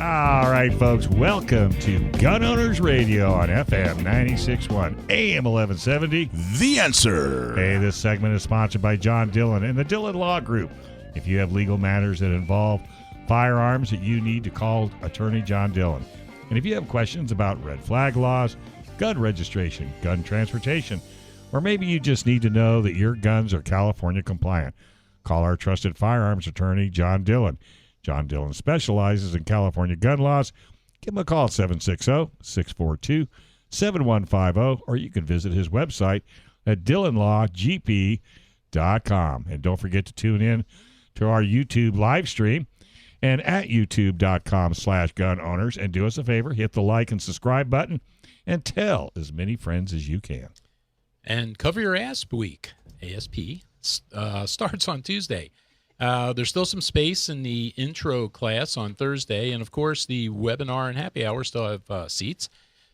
All right, folks, welcome to Gun Owners Radio on FM 96.1, AM 1170. The Answer. Hey, this segment is sponsored by John Dillon and the Dillon Law Group. If you have legal matters that involve firearms, that you need to call attorney John Dillon. And if you have questions about red flag laws, gun registration, gun transportation, or maybe you just need to know that your guns are California compliant, call our trusted firearms attorney, John Dillon. John Dillon specializes in California gun laws. Give him a call at 760-642-7150, or you can visit his website at DillonLawGP.com. And don't forget to tune in to our YouTube live stream and at youtube.com/gun owners. And do us a favor, hit the like and subscribe button and tell as many friends as you can. And Cover Your ASP Week, ASP, starts on Tuesday. There's still some space in the intro class on Thursday, and of course the webinar and happy hour still have seats.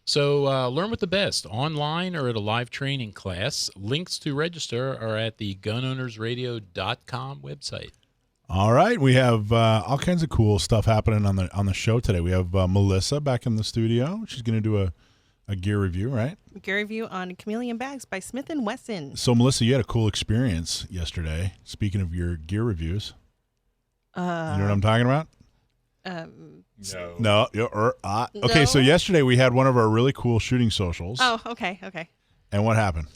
So learn with the best, online or at a live training class. Links to register are at the gunownersradio.com website. All right, we have all kinds of cool stuff happening on the show today. We have Melissa back in the studio. She's going to do a gear review, right? Gear review on Chameleon Bags by Smith & Wesson. So, Melissa, you had a cool experience yesterday. Speaking of your gear reviews. You know what I'm talking about? No. Okay, so yesterday we had one of our really cool shooting socials. Oh, okay. And what happened?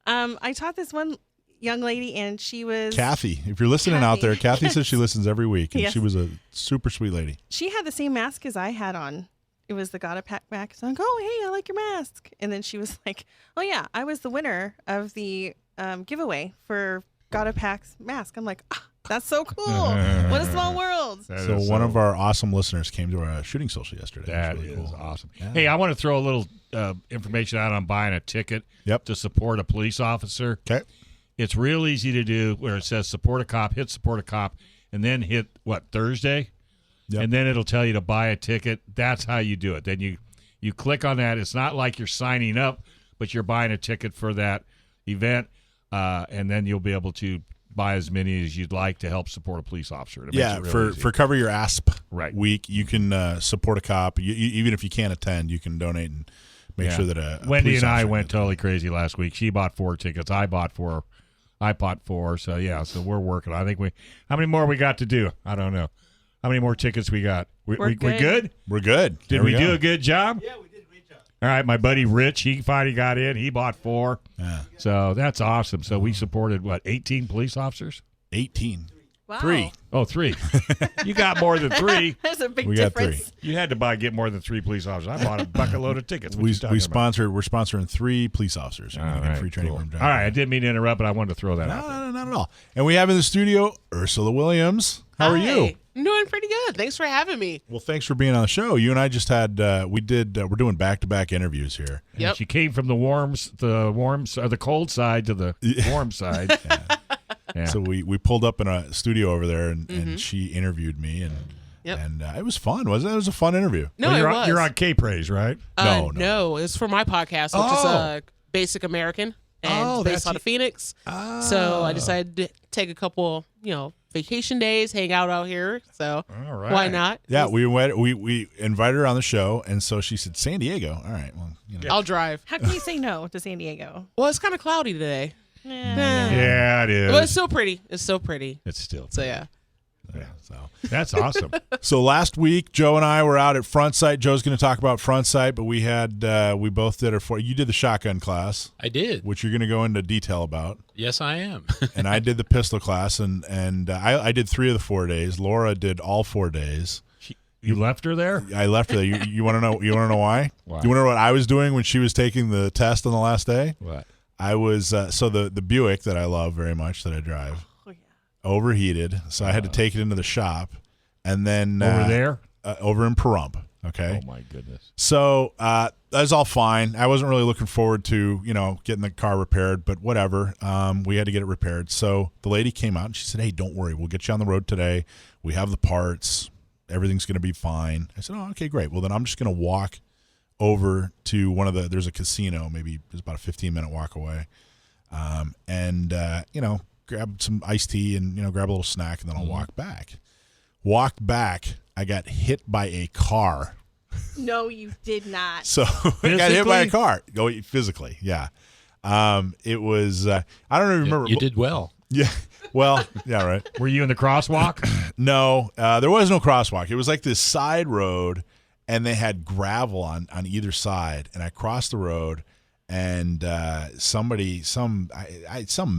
I taught this one young lady, and she was... Kathy. If you're listening out there, Kathy says she listens every week, and she was a super sweet lady. She had the same mask as I had on. It was the Gotta Pack mask. So I'm like, oh, hey, I like your mask. And then she was like, oh, yeah, I was the winner of the giveaway for Gotta Pack's mask. I'm like, that's so cool. What a small world. So one of our awesome listeners came to our shooting social yesterday. That really is cool. awesome. Yeah. Hey, I want to throw a little information out on buying a ticket to support a police officer. Okay. It's real easy to do where it says support a cop, hit support a cop, and then hit, Thursday? Yep. And then it'll tell you to buy a ticket. That's how you do it. Then you click on that. It's not like you're signing up, but you're buying a ticket for that event, and then you'll be able to buy as many as you'd like to help support a police officer. For Cover Your ASP week, you can support a cop. Even if you can't attend, you can donate and make sure that Wendy and I went totally crazy last week. She bought 4 tickets. I bought 4. So, so we're working. I think how many more we got to do? I don't know. How many more tickets we got? We good? We're good. Did we do a good job? Yeah, we did a great job. All right, my buddy Rich, he finally got in. He bought 4. Yeah. So that's awesome. So we supported, 18 police officers? 18. Wow. 3. Oh, 3. You got more than 3. There's a big we difference. Got 3. You had to get more than 3 police officers. I bought a bucket load of tickets. We're sponsoring 3 police officers. All right, free training room. All right, I didn't mean to interrupt, but I wanted to throw that out there. No, not at all. And we have in the studio Ursula Williams. How are you? I'm doing pretty good. Thanks for having me. Well, thanks for being on the show. You and I just had we're doing back-to-back interviews here. Yep. She came from the cold side to the warm side. Yeah. So we pulled up in a studio over there, and she interviewed me, and it was fun, wasn't it? It was a fun interview. No, it was. You're on K-Praise, right? No, it's for my podcast, which is Basic American, and based out of Phoenix. So I decided to take a couple, vacation days, hang out here. So why not? Yeah, we invited her on the show, and so she said San Diego. All right, well, I'll drive. How can you say no to San Diego? Well, it's kind of cloudy today. Yeah, it is. But it's still pretty. It's still pretty. It's still. So yeah. So that's awesome. So last week, Joe and I were out at FrontSight. Joe's going to talk about FrontSight, but we both did you did the shotgun class. I did. Which you're going to go into detail about. Yes, I am. And I did the pistol class, and I did 3 of the 4 days. Laura did all 4 days. You left her there? I left her there. You want to know? You want to know why? Why? You want to know what I was doing when she was taking the test on the last day? What? I was the Buick that I love very much that I drive. Overheated, so I had to take it into the shop, and then over there, over in Pahrump. Okay. Oh my goodness. So that was all fine. I wasn't really looking forward to getting the car repaired, but whatever. We had to get it repaired. So the lady came out and she said, "Hey, don't worry, we'll get you on the road today. We have the parts. Everything's going to be fine." I said, "Oh, okay, great. Well, then I'm just going to walk over to there's a casino. Maybe it's about a 15-minute walk away, and grab some iced tea and grab a little snack, and then I'll walk back. Walked back. I got hit by a car. No, you did not. So I got hit by a car. Go physically, yeah. It was. I don't even remember. You did well. Yeah. Well, yeah, right. Were you in the crosswalk? No, there was no crosswalk. It was like this side road, and they had gravel on either side. And I crossed the road, and some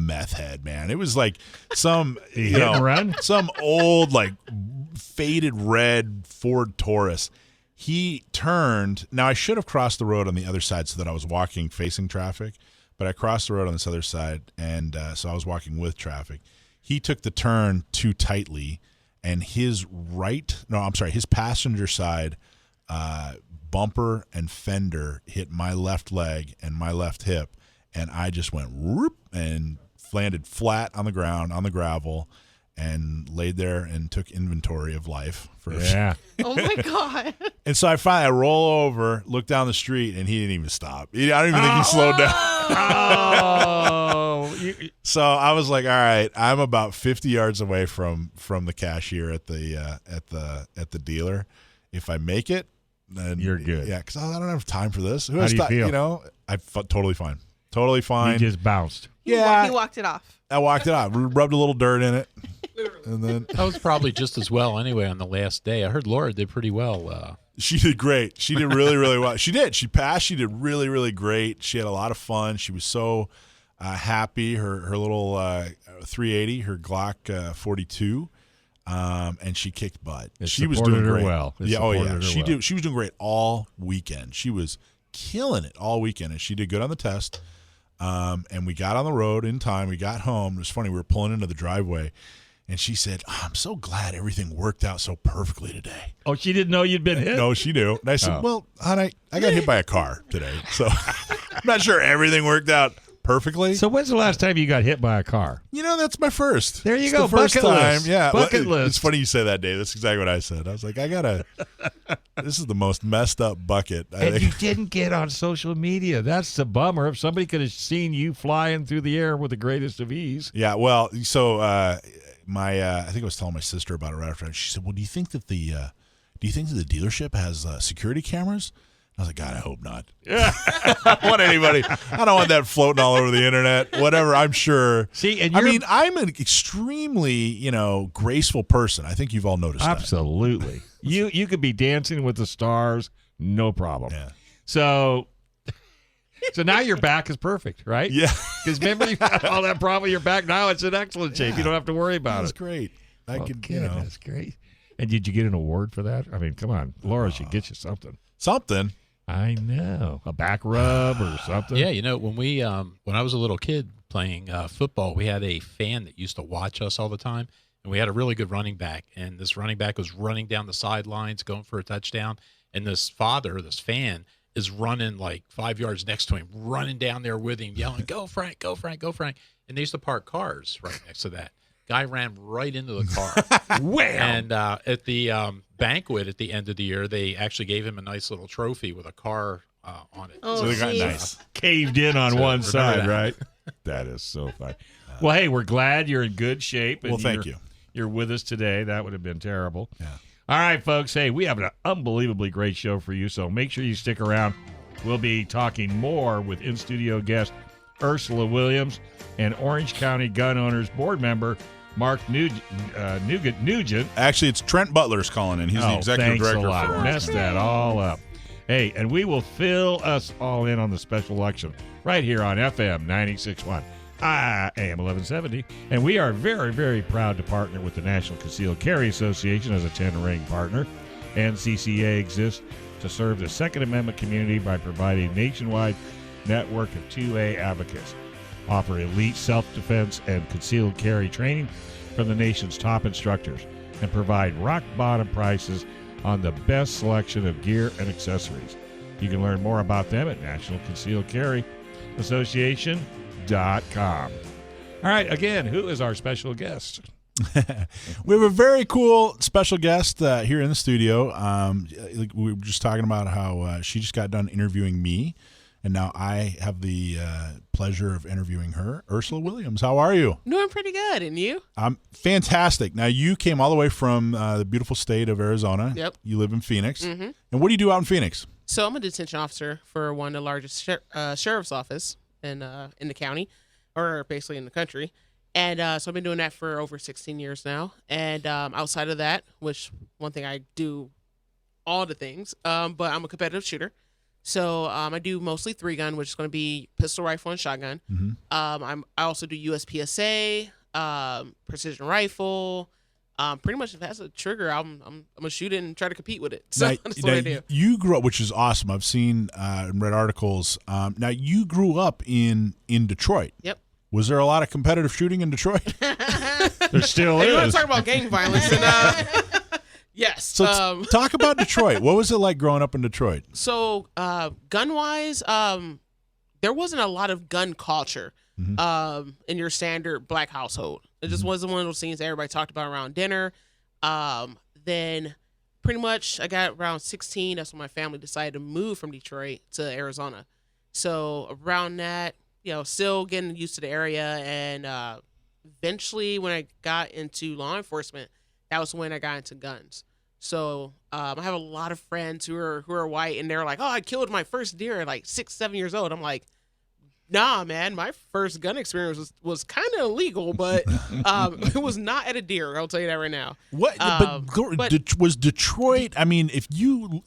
meth head, man. It was like some some old like faded red Ford Taurus. He turned. Now I should have crossed the road on the other side so that I was walking facing traffic, but I crossed the road on this other side, and so I was walking with traffic. He took the turn too tightly, and his passenger side bumper and fender hit my left leg and my left hip, and I just went whoop and landed flat on the ground on the gravel and laid there and took inventory of life for Oh my God. And so I roll over, look down the street, and he didn't even stop. I don't even think he slowed down. So I was like, all right, I'm about 50 yards away from the cashier at the dealer. If I make it, then you're good. Yeah, because I don't have time for this. How do you feel? Totally fine. Totally fine. You just bounced. He walked it off. I walked it off. Rubbed a little dirt in it. And then I was probably just as well anyway on the last day. I heard Laura did pretty well. She did great. She did really, really well. She did. She passed. She did really, really great. She had a lot of fun. She was so happy. Her little 380, her Glock 42, and she kicked butt. She was doing great. Well. She was doing great all weekend. She was killing it all weekend, and she did good on the test. And we got on the road in time. We got home. It was funny. We were pulling into the driveway. And she said, I'm so glad everything worked out so perfectly today. Oh, she didn't know you'd been hit? No, she knew. And I said, well, hon, I got hit by a car today. So I'm not sure everything worked out perfectly. So when's the last time you got hit by a car? That's my first. There you go. The first bucket time. list. Yeah. Bucket list. It's funny you say that, Dave. That's exactly what I said. I was like, this is the most messed up bucket. And you didn't get on social media. That's the bummer. If somebody could have seen you flying through the air with the greatest of ease. Yeah. Well, so I think I was telling my sister about it right after. She said, well, do you think that the dealership has security cameras? I was like, God, I hope not. I don't want anybody. I don't want that floating all over the internet. Whatever. I'm sure. See, and I'm an extremely, graceful person. I think you've all noticed that. Absolutely. You could be dancing with the stars, no problem. Yeah. So now your back is perfect, right? Yeah. Because remember you had all that problem with your back. Now it's in excellent shape. You don't have to worry about it. That's great. That's great. And did you get an award for that? I mean, come on. Laura should get you something. Something. I know. A back rub or something. Yeah, when I was a little kid playing football, we had a fan that used to watch us all the time, and we had a really good running back, and this running back was running down the sidelines going for a touchdown, and this fan is running like 5 yards next to him, running down there with him, yelling, "Go Frank, go Frank, go Frank." And they used to park cars right next to that. Guy ran right into the car. Wham! And at the banquet at the end of the year, they actually gave him a nice little trophy with a car on it. Oh, So they got geez. nice. Caved in on one side, that. right? That is so fun. Well, hey, we're glad you're in good shape. And Well, thank you. You're with us today. That would have been terrible. Yeah. All right, folks. Hey, we have an unbelievably great show for you, so make sure you stick around. We'll be talking more with in-studio guest Ursula Williams and Orange County Gun Owners board member Mark Nugent. Actually, it's Trent Butler's calling in. He's the executive thanks director a lot. for Orange Messed County. that all up. Hey, and we will fill us all in on the special election right here on FM 96.1, AM 1170. And we are very, very proud to partner with the National Concealed Carry Association as a 10-ring partner. NCCA exists to serve the Second Amendment community by providing a nationwide network of 2A advocates, offer elite self-defense and concealed carry training from the nation's top instructors, and provide rock-bottom prices on the best selection of gear and accessories. You can learn more about them at National Concealed Carry Association.com. All right, again, who is our special guest? We have a very cool special guest here in the studio. We were just talking about how she just got done interviewing me, And now I have the pleasure of interviewing her, Ursula Williams. How are you? Doing pretty good, and you? I'm fantastic. Now, you came all the way from the beautiful state of Arizona. Yep. You live in Phoenix. Mm-hmm. And what do you do out in Phoenix? So I'm a detention officer for one of the largest sheriff's office in the county, or basically in the country. And so I've been doing that for over 16 years now. And outside of that, which one thing I do all the things, but I'm a competitive shooter. So I do mostly 3-gun, which is going to be pistol, rifle, and shotgun. Mm-hmm. I also do USPSA, precision rifle. Pretty much if it has a trigger, I'm gonna shoot it and try to compete with it. So that's what I do. You grew up, which is awesome. I've seen and read articles. Now you grew up in Detroit. Yep. Was there a lot of competitive shooting in Detroit? There still You want is. to talk about gang violence? And, yes. So talk about Detroit. What was it like growing up in Detroit? So gun wise, there wasn't a lot of gun culture in your standard black household. It just wasn't one of those things that everybody talked about around dinner. Then pretty much I got around 16. That's when my family decided to move from Detroit to Arizona. So around that, still getting used to the area. And eventually when I got into law enforcement, that was when I got into guns. So I have a lot of friends who are white, and they're like, oh, I killed my first deer at like 6, 7 years old. I'm like, nah, man, my first gun experience was kind of illegal, but it was not at a deer. I'll tell you that right now. What? Was Detroit? I mean, if you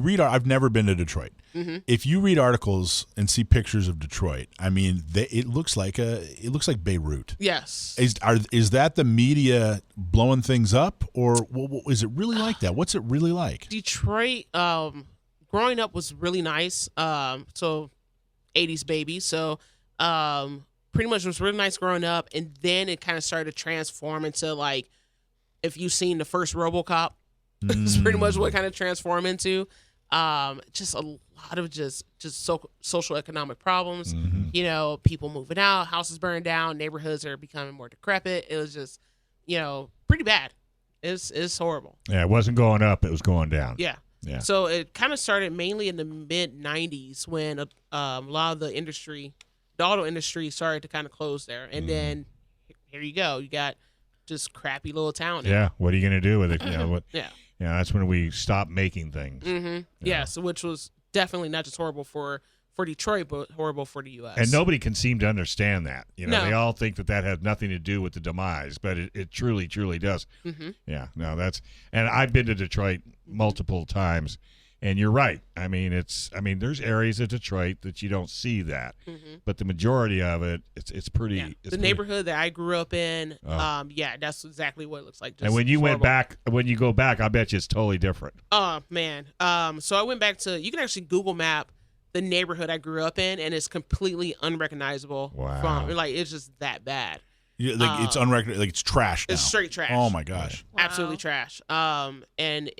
read, I've never been to Detroit. Mm-hmm. If you read articles and see pictures of Detroit, I mean, it looks like Beirut. Yes. Is that the media blowing things up, or is it really like that? What's it really like? Detroit, growing up was really nice. So 80s baby. So pretty much it was really nice growing up, and then it kind of started to transform into like, if you've seen the first RoboCop, it's pretty much what it kind of transformed into. Just a lot of just social economic problems. Mm-hmm. People moving out, houses burning down, neighborhoods are becoming more decrepit. It was just, pretty bad. It's horrible. Yeah, it wasn't going up; it was going down. Yeah. Yeah. So it kind of started mainly in the mid 90s when a lot of the auto industry started to kind of close there. And then here you go. You got just crappy little town. Yeah. What are you going to do with it? Yeah. That's when we stopped making things. Mm-hmm. Yeah. So which was definitely not just horrible for Detroit, but horrible for the U.S. And nobody can seem to understand that. No. They all think that has nothing to do with the demise, but it truly, truly does. Mm-hmm. Yeah. No, and I've been to Detroit multiple times, and you're right. I mean, there's areas of Detroit that you don't see that, but the majority of it, it's pretty. Yeah. It's the neighborhood that I grew up in, that's exactly what it looks like. Just and when you go back, I bet you it's totally different. Oh man. So I went back to. You can actually Google Map the neighborhood I grew up in, and it's completely unrecognizable. Wow. It's just that bad. Yeah, it's unrecognizable. Like it's trash now. It's straight trash. Oh my gosh. Wow. Absolutely trash. And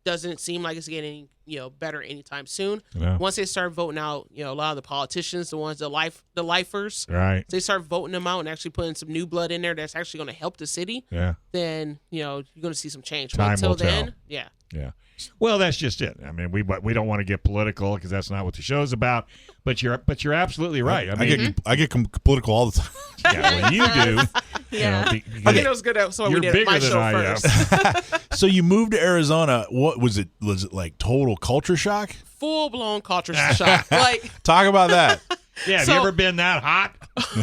doesn't seem like it's getting better anytime soon. Yeah. Once they start voting out, a lot of the politicians, the lifers, right? They start voting them out and actually putting some new blood in there that's actually going to help the city. Yeah. Then you're going to see some change. Time until will then, tell. yeah. Yeah. Well, that's just it. I mean, we don't want to get political because that's not what the show's about. But you're absolutely right. I get political all the time. Yeah, well, you do. Yeah. I think it was good. So we You're did bigger my than show I first. So you moved to Arizona. What was it? Was it like total culture shock? Full blown culture shock. Like, talk about that. Yeah. Have you ever been that hot?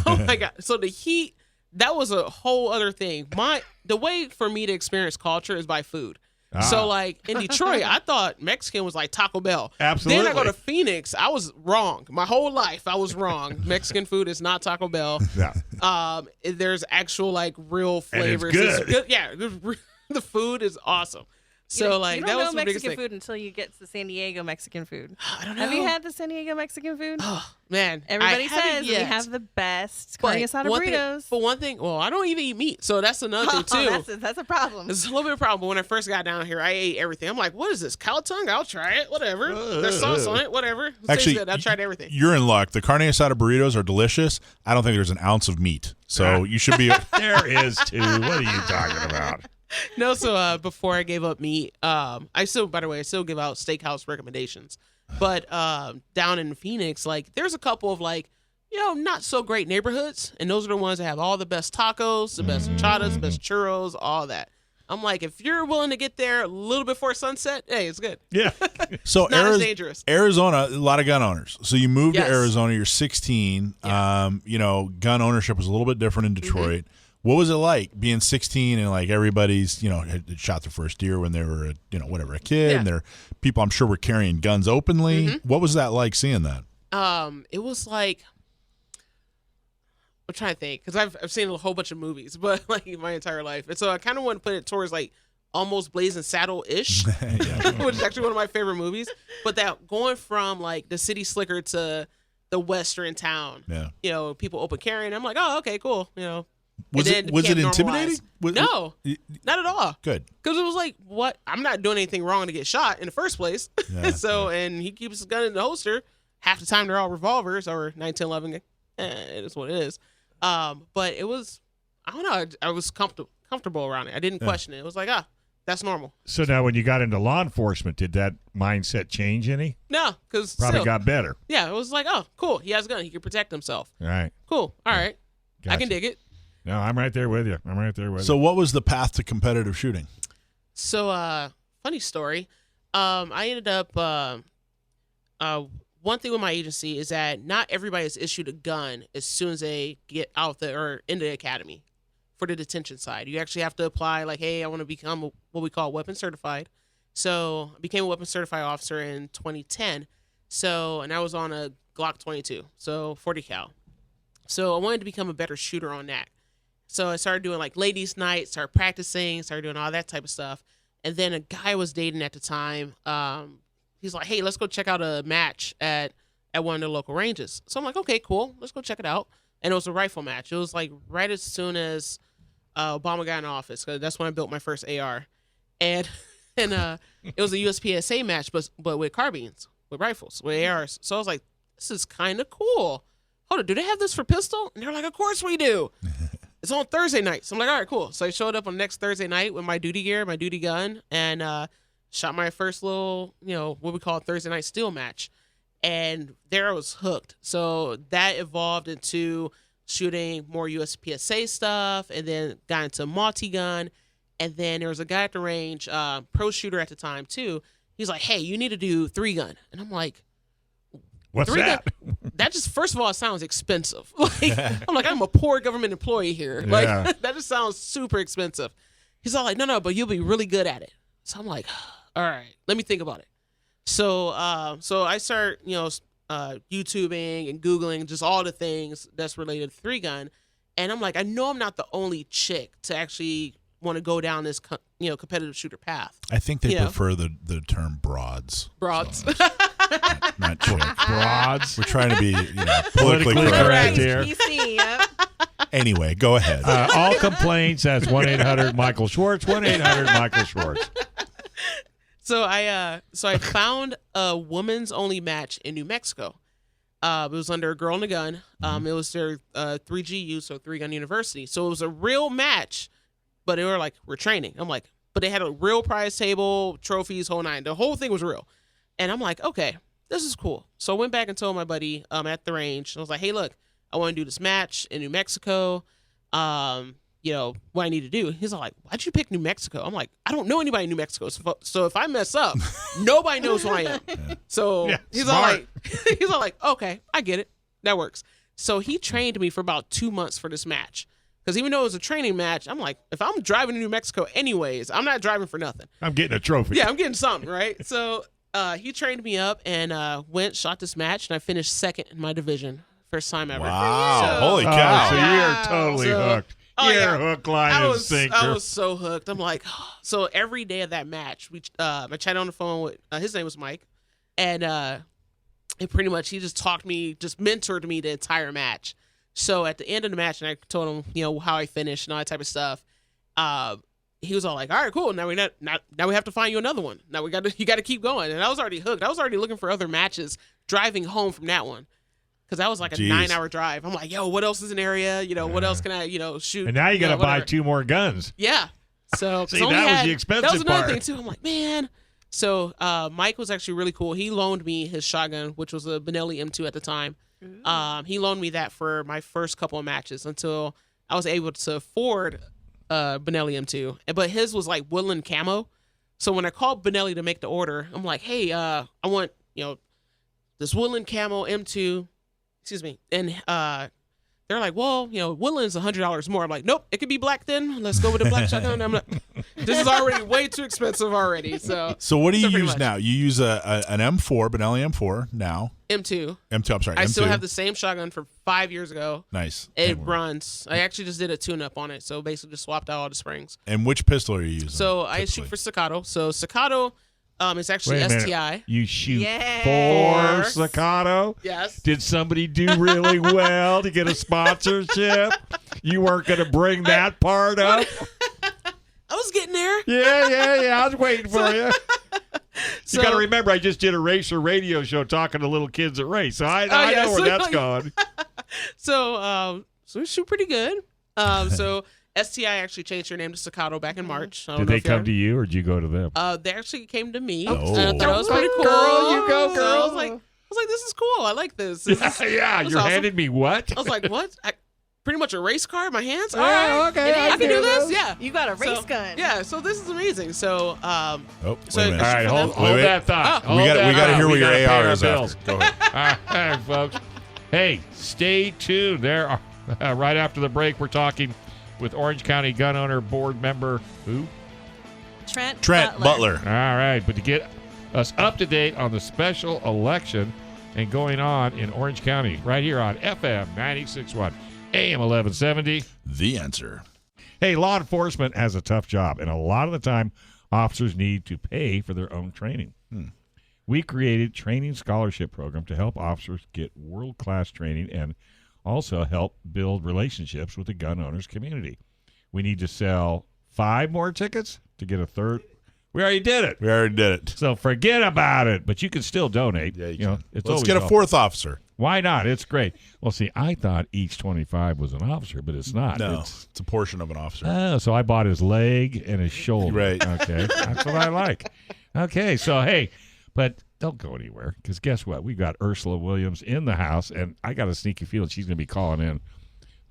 Oh my god! So the heat, that was a whole other thing. The way for me to experience culture is by food. So like in Detroit, I thought Mexican was like Taco Bell. Absolutely. Then I go to Phoenix, I was wrong. My whole life I was wrong. Mexican food is not Taco Bell. Yeah. There's actual like real flavors. And it's good. Yeah, the food is awesome. So like you that don't was know the biggest Mexican thing. food until you get to San Diego Mexican food. I don't know. Have you had the San Diego Mexican food? Oh man, Everybody I haven't says we yet. have the best But carne asada one thing- burritos. For one thing, well, I don't even eat meat, so that's another thing too. That's a problem. It's a little bit of a problem. But when I first got down here, I ate everything. I'm like, what is this? Cow tongue? I'll try it. Whatever. There's sauce on it. Whatever. It tastes Actually, good. I tried everything. You're in luck. The carne asada burritos are delicious. I don't think there's an ounce of meat, so you should be. There is too. What are you talking about? No, so before I gave up meat, I still give out steakhouse recommendations. But down in Phoenix, like there's a couple of like, not so great neighborhoods, and those are the ones that have all the best tacos, the best enchiladas, the best churros, all that. I'm like, if you're willing to get there a little before sunset, hey, it's good. Yeah. So Not as dangerous. Arizona, a lot of gun owners. So you moved Yes. to Arizona. You're 16. Yeah. Gun ownership was a little bit different in Detroit. What was it like being 16 and like everybody's, had shot their first deer when they were, a kid, Yeah. and their people, I'm sure, were carrying guns openly. What was that like seeing that? It was like, I'm trying to think, because I've seen a whole bunch of movies, but like my entire life, and so I kind of want to put it towards like almost Blazing Saddle-ish, which is actually one of my favorite movies. But that going from like the city slicker to the western town, people open carrying, I'm like, oh, okay, cool, Was it intimidating? No, not at all. Good. Because it was like, what? I'm not doing anything wrong to get shot in the first place. Yeah, and he keeps his gun in the holster. Half the time they're all revolvers or 910-11. It is what it is. But it was, I don't know. I was comfortable around it. I didn't question it. It was like, that's normal. So now when you got into law enforcement, did that mindset change any? No, because Probably got better. Yeah, it was like, oh, cool. He has a gun. He can protect himself. All right. Cool. All right. Gotcha. I can dig it. No, I'm right there with you. So what was the path to competitive shooting? So, funny story. I ended up, one thing with my agency is that not everybody is issued a gun as soon as they get out or into the academy for the detention side. You actually have to apply like, hey, I want to become what we call weapon certified. So I became a weapon certified officer in 2010. And I was on a Glock 22, so 40 cal. So I wanted to become a better shooter on that. So I started doing like ladies' night, started practicing, started doing all that type of stuff. And then a guy I was dating at the time, he's like, hey, let's go check out a match at one of the local ranges. So I'm like, okay, cool. Let's go check it out. And it was a rifle match. It was like right as soon as Obama got in office, because that's when I built my first AR. And it was a USPSA match, but with carbines, with rifles, with ARs. So I was like, this is kind of cool. Hold on, do they have this for pistol? And they're like, of course we do. It's on Thursday night. So I'm like, all right, cool. So I showed up on next Thursday night with my duty gear, my duty gun, and shot my first little, what we call a Thursday night steel match. And there I was hooked. So that evolved into shooting more USPSA stuff, and then got into multi-gun. And then there was a guy at the range, pro shooter at the time too. He's like, hey, you need to do 3-gun. And I'm like, what's that? That just, first of all, it sounds expensive. I'm a poor government employee here. Like, that just sounds super expensive. He's all like, no, but you'll be really good at it. So I'm like, all right, let me think about it. So I start, YouTubing and Googling just all the things that's related to 3-gun. And I'm like, I know I'm not the only chick to actually want to go down this, competitive shooter path. I think they prefer the term broads. Broads. So not chick. Broads. We're trying to be, politically correct here. PC, yep. Anyway, go ahead. All complaints, that's 1-800-Michael Schwartz, 1-800-Michael Schwartz. So I found a women's only match in New Mexico. It was under a Girl and a Gun. It was their 3GU, so 3-Gun University. So it was a real match, but they were like, we're training. I'm like, but they had a real prize table, trophies, whole nine. The whole thing was real. And I'm like, okay, this is cool. So I went back and told my buddy at the range. I was like, hey, look, I want to do this match in New Mexico. What I need to do. He's all like, why'd you pick New Mexico? I'm like, I don't know anybody in New Mexico. So if I mess up, nobody knows who I am. So he's all like, okay, I get it. That works. So he trained me for about 2 months for this match. Because even though it was a training match, I'm like, if I'm driving to New Mexico anyways, I'm not driving for nothing. I'm getting a trophy. Yeah, I'm getting something, right? So he trained me up and shot this match, and I finished second in my division. First time ever. Wow. Holy cow. So you're totally hooked. Oh, You're yeah. hook, line, and sinker. I was so hooked. I'm like, so every day of that match, I chatted on the phone with, his name was Mike, and pretty much he just mentored me the entire match. So at the end of the match, and I told him, how I finished and all that type of stuff, he was all like, all right, cool. Now we have to find you another one. Now you got to keep going. And I was already hooked. I was already looking for other matches driving home from that one. Because that was like a 9-hour drive. I'm like, yo, what else is an area? What else can I, shoot? And now you got to buy 2 more guns. Yeah. So See, that was the expensive That was another part. thing too. I'm like, man. So Mike was actually really cool. He loaned me his shotgun, which was a Benelli M2 at the time. He loaned me that for my first couple of matches until I was able to afford Benelli M2. But his was like woodland camo. So when I called Benelli to make the order, I'm like, hey, I want, this woodland camo M2. Excuse me. And they're like, well, woodland's $100 more. I'm like, nope, it could be black then. Let's go with the black shotgun. I'm like, this is already way too expensive already. So what do you use now? You use an M4, Benelli M4 now. M2. M2, I'm sorry. I M2. still have the same shotgun for 5 years ago. Nice. It runs. I actually just did a tune-up on it, so basically just swapped out all the springs. And which pistol are you using? So I shoot for Staccato. So Staccato is actually Wait a minute. STI. You shoot Yes. for Staccato? Yes. Did somebody do really well to get a sponsorship? You weren't going to bring that part up? I was getting there. Yeah. I was waiting for you. So, You got to remember, I just did a racer radio show talking to little kids at race, so I know where that's going. So we shoot pretty good. So STI actually changed their name to Staccato back in March. Did they come to you, or did you go to them? They actually came to me. Oh. I thought it was pretty cool. Girl, you go, So girl. I was like, this is cool. I like this. This is Yeah, you're awesome. handing me what? I was like, what? Pretty much a race car in my hands? All Yeah, right. okay, I can do this? Yeah. You got a race So, gun. Yeah, so this is amazing. So, Oh, wait so- a minute. All right, hold Wait. that thought. Oh. We Hold got that to thought. hear what We your gotta pay AR our is bills. after. Go ahead. All right, folks. Hey, stay tuned. There, right after the break, we're talking with Orange County Gun Owner Board member who? Trent Butler. All right, but to get us up to date on the special election and going on in Orange County, right here on FM 96.1, AM 1170. The answer. Hey, law enforcement has a tough job, and a lot of the time, officers need to pay for their own training. We created training scholarship program to help officers get world-class training and also help build relationships with the gun owners community. We need to sell 5 more tickets to get a third. We already did it. So forget about it, but you can still donate. Yeah, it's Let's always get a helpful. 4th officer. Why not? It's great. Well, see, I thought each 25 was an officer, but it's not. No, It's it's a portion of an officer. so I bought his leg and his shoulder. Right. Okay. That's what I like. Okay. So, hey, but don't go anywhere, because guess what? We've got Ursula Williams in the house, and I got a sneaky feeling she's going to be calling in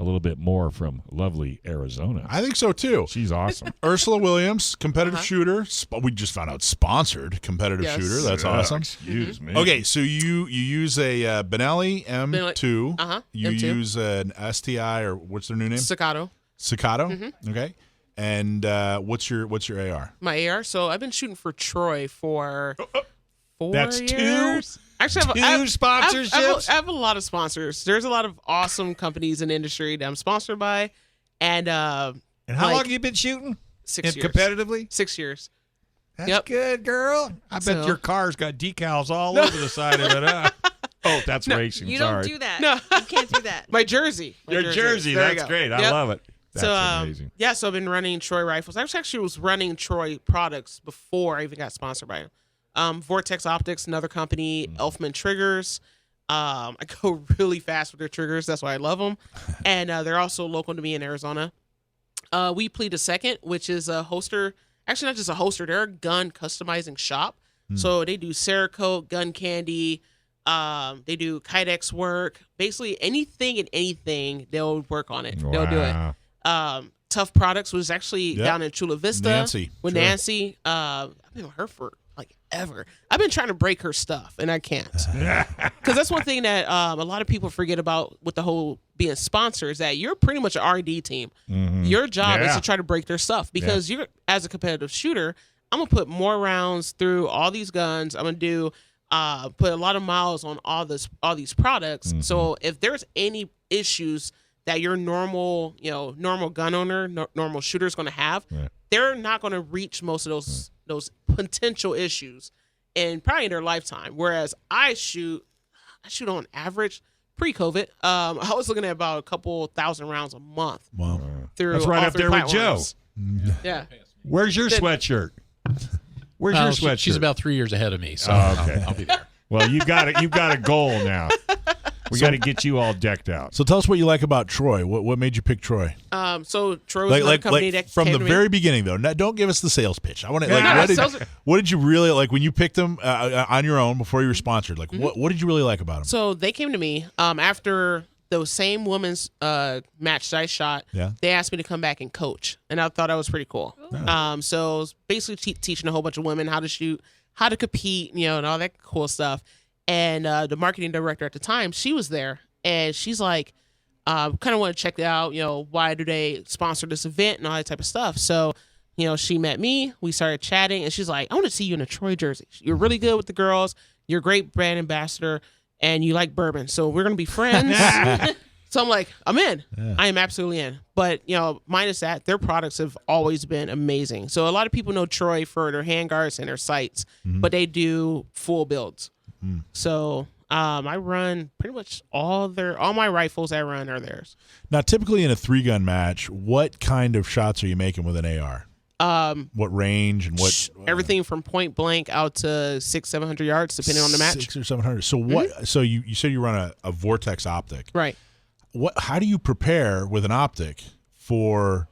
a little bit more from lovely Arizona. I think so, too. She's awesome. Ursula Williams, competitive shooter. We just found out sponsored competitive Yes. shooter. That's awesome. Excuse me. Okay, so you use a Benelli M2. You M2. use an STI, or what's their new name? Staccato. Staccato. Okay. And what's your AR? My AR. So I've been shooting for Troy for 4 That's years. Actually, two sponsorships? I have a lot of sponsors. There's a lot of awesome companies in the industry that I'm sponsored by, and And how long have you been shooting? 6 years. Competitively? 6 years. That's Yep. good, girl. I bet So- your car's got decals all over the side of it. Huh? Oh, that's racing. You Sorry. don't do that. No. You can't do that. My jersey. My Your jersey. There you That's go. great. I Yep. love it. That's So amazing. so I've been running Troy rifles. I actually was running Troy products before I even got sponsored by them. Vortex Optics, another company. Elfman triggers. I go really fast with their triggers. That's why I love them. And they're also local to me in Arizona. We Plead a Second, which is a holster. Actually, not just a holster. They're a gun customizing shop. So they do Cerakote, gun candy. They do Kydex work. Basically, anything and anything, they'll work on it. They'll do it. Tough Products was actually down in Chula Vista Nancy. with Sure. Nancy. I've been with her for like ever. I've been trying to break her stuff, and I can't. Because that's one thing that a lot of people forget about with the whole being sponsor is that you're pretty much an R&D team. Your job is Yeah. to try to break their stuff because you're, as a competitive shooter, I'm going to put more rounds through all these guns. I'm going to do put a lot of miles on all these products. So if there's any issues that your normal gun owner, normal shooter is going to have, they're not going to reach most of those potential issues in probably their lifetime. Whereas I shoot on average pre-COVID. I was looking at about a couple thousand rounds a month. Wow. Through That's right all up three there with Joe. platforms. Yeah. Where's your sweatshirt? Where's your sweatshirt? She's about 3 years ahead of me, so Oh, okay. I'll be there. Well, you've got a goal now. We got to get you all decked out. So tell us what you like about Troy. What made you pick Troy? So Troy was another company that from came the to very me. beginning though. Now, don't give us the sales pitch. I want to what did you really like when you picked them on your own before you were sponsored? Like what did you really like about them? So they came to me after the same women's match that I shot. Yeah. They asked me to come back and coach, and I thought that was pretty cool. So it was basically teaching a whole bunch of women how to shoot, how to compete, and all that cool stuff. And the marketing director at the time, she was there, and she's like, kind of want to check out, why do they sponsor this event and all that type of stuff. So, she met me, we started chatting, and she's like, I want to see you in a Troy jersey. You're really good with the girls. You're a great brand ambassador, and you like bourbon. So we're going to be friends. So I'm like, I'm in. Yeah. I am absolutely in. But, minus that, their products have always been amazing. So a lot of people know Troy for their handguards and their sights, but they do full builds. So I run pretty much all my rifles I run are theirs. Now, typically in a 3-gun match, what kind of shots are you making with an AR? What range and what? Everything from point blank out to 600-700 yards, depending on the match. 600 or 700. So what? So you said you run a Vortex optic, right? How do you prepare with an optic for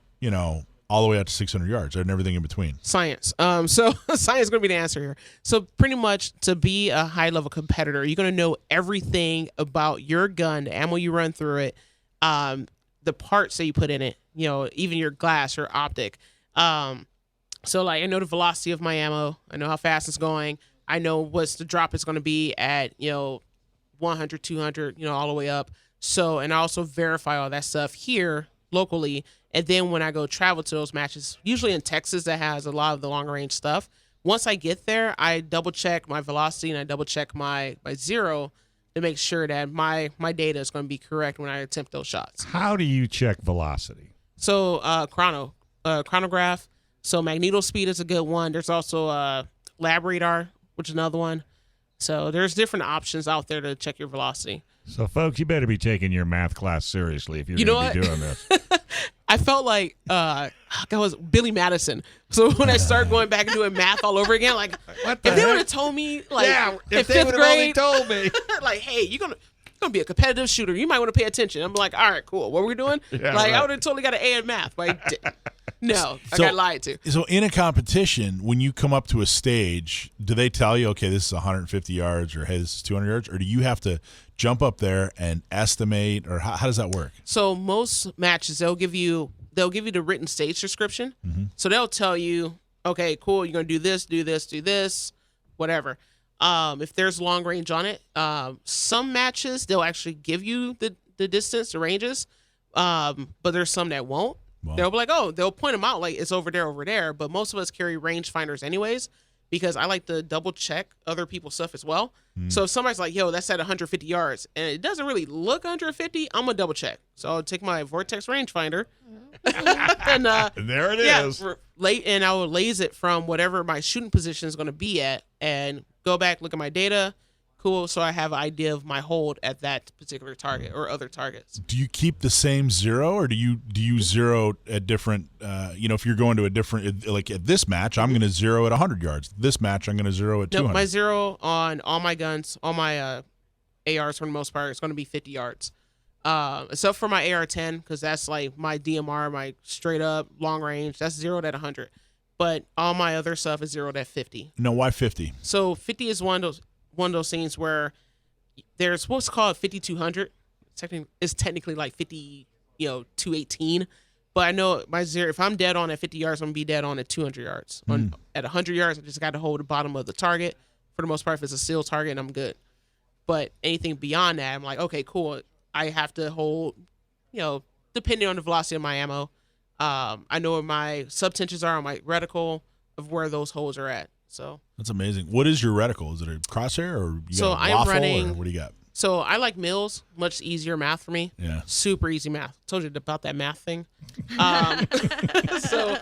all the way out to 600 yards and everything in between? Science. So science is going to be the answer here. So pretty much to be a high-level competitor, you're going to know everything about your gun, the ammo you run through it, the parts that you put in it, even your glass or optic. So like I know the velocity of my ammo. I know how fast it's going. I know what's the drop is going to be at, 100, 200, all the way up. So, and I also verify all that stuff here locally. And then when I go travel to those matches, usually in Texas that has a lot of the longer range stuff, once I get there, I double check my velocity and I double check my zero to make sure that my data is going to be correct when I attempt those shots. How do you check velocity? So chronograph. So magneto speed is a good one. There's also lab radar, which is another one. So there's different options out there to check your velocity. So, folks, you better be taking your math class seriously if you're going to be doing this. I felt like that was Billy Madison. So when I started going back and doing math all over again, like if they would have told me, like in fifth grade, told me, like, hey, you're gonna be a competitive shooter, you might want to pay attention. I'm like, all right, cool. What are we doing? Yeah, I would have totally got an A in math, but I didn't. No, I got lied to. So in a competition, when you come up to a stage, do they tell you, okay, this is 150 yards or hey, this is 200 yards? Or do you have to jump up there and estimate, or how does that work? So most matches, they'll give you the written stage description. Mm-hmm. So they'll tell you, okay, cool, you're going to do this, whatever. If there's long range on it, some matches, they'll actually give you the distance, the ranges, but there's some that won't. Wow. They'll be like, they'll point them out like it's over there. But most of us carry range finders anyways, because I like to double check other people's stuff as well. So if somebody's like, yo, that's at 150 yards and it doesn't really look 150, I'm going to double check. So I'll take my Vortex rangefinder and there it is. And I will laze it from whatever my shooting position is going to be at and go back, look at my data. Cool. So I have an idea of my hold at that particular target or other targets. Do you keep the same zero, or do you zero at different, if you're going to a different, like at this match, I'm going to zero at 100 yards. This match, I'm going to zero at 200. No, my zero on all my guns, all my ARs for the most part, is going to be 50 yards. Except for my AR-10, because that's like my DMR, my straight up long range, that's zeroed at 100. But all my other stuff is zeroed at 50. No, why 50? So 50 is one of those things where there's what's called 5200. It's technically like 50, 218. But I know my zero, if I'm dead on at 50 yards, I'm going to be dead on at 200 yards. At 100 yards, I just got to hold the bottom of the target. For the most part, if it's a sealed target, and I'm good. But anything beyond that, I'm like, okay, cool. I have to hold, depending on the velocity of my ammo. I know where my subtensions are on my reticle of where those holes are at. So that's amazing. What is your reticle? Is it a crosshair or you got a waffle, or what do you got? So I like mills, much easier math for me. Yeah, super easy math. Told you about that math thing. So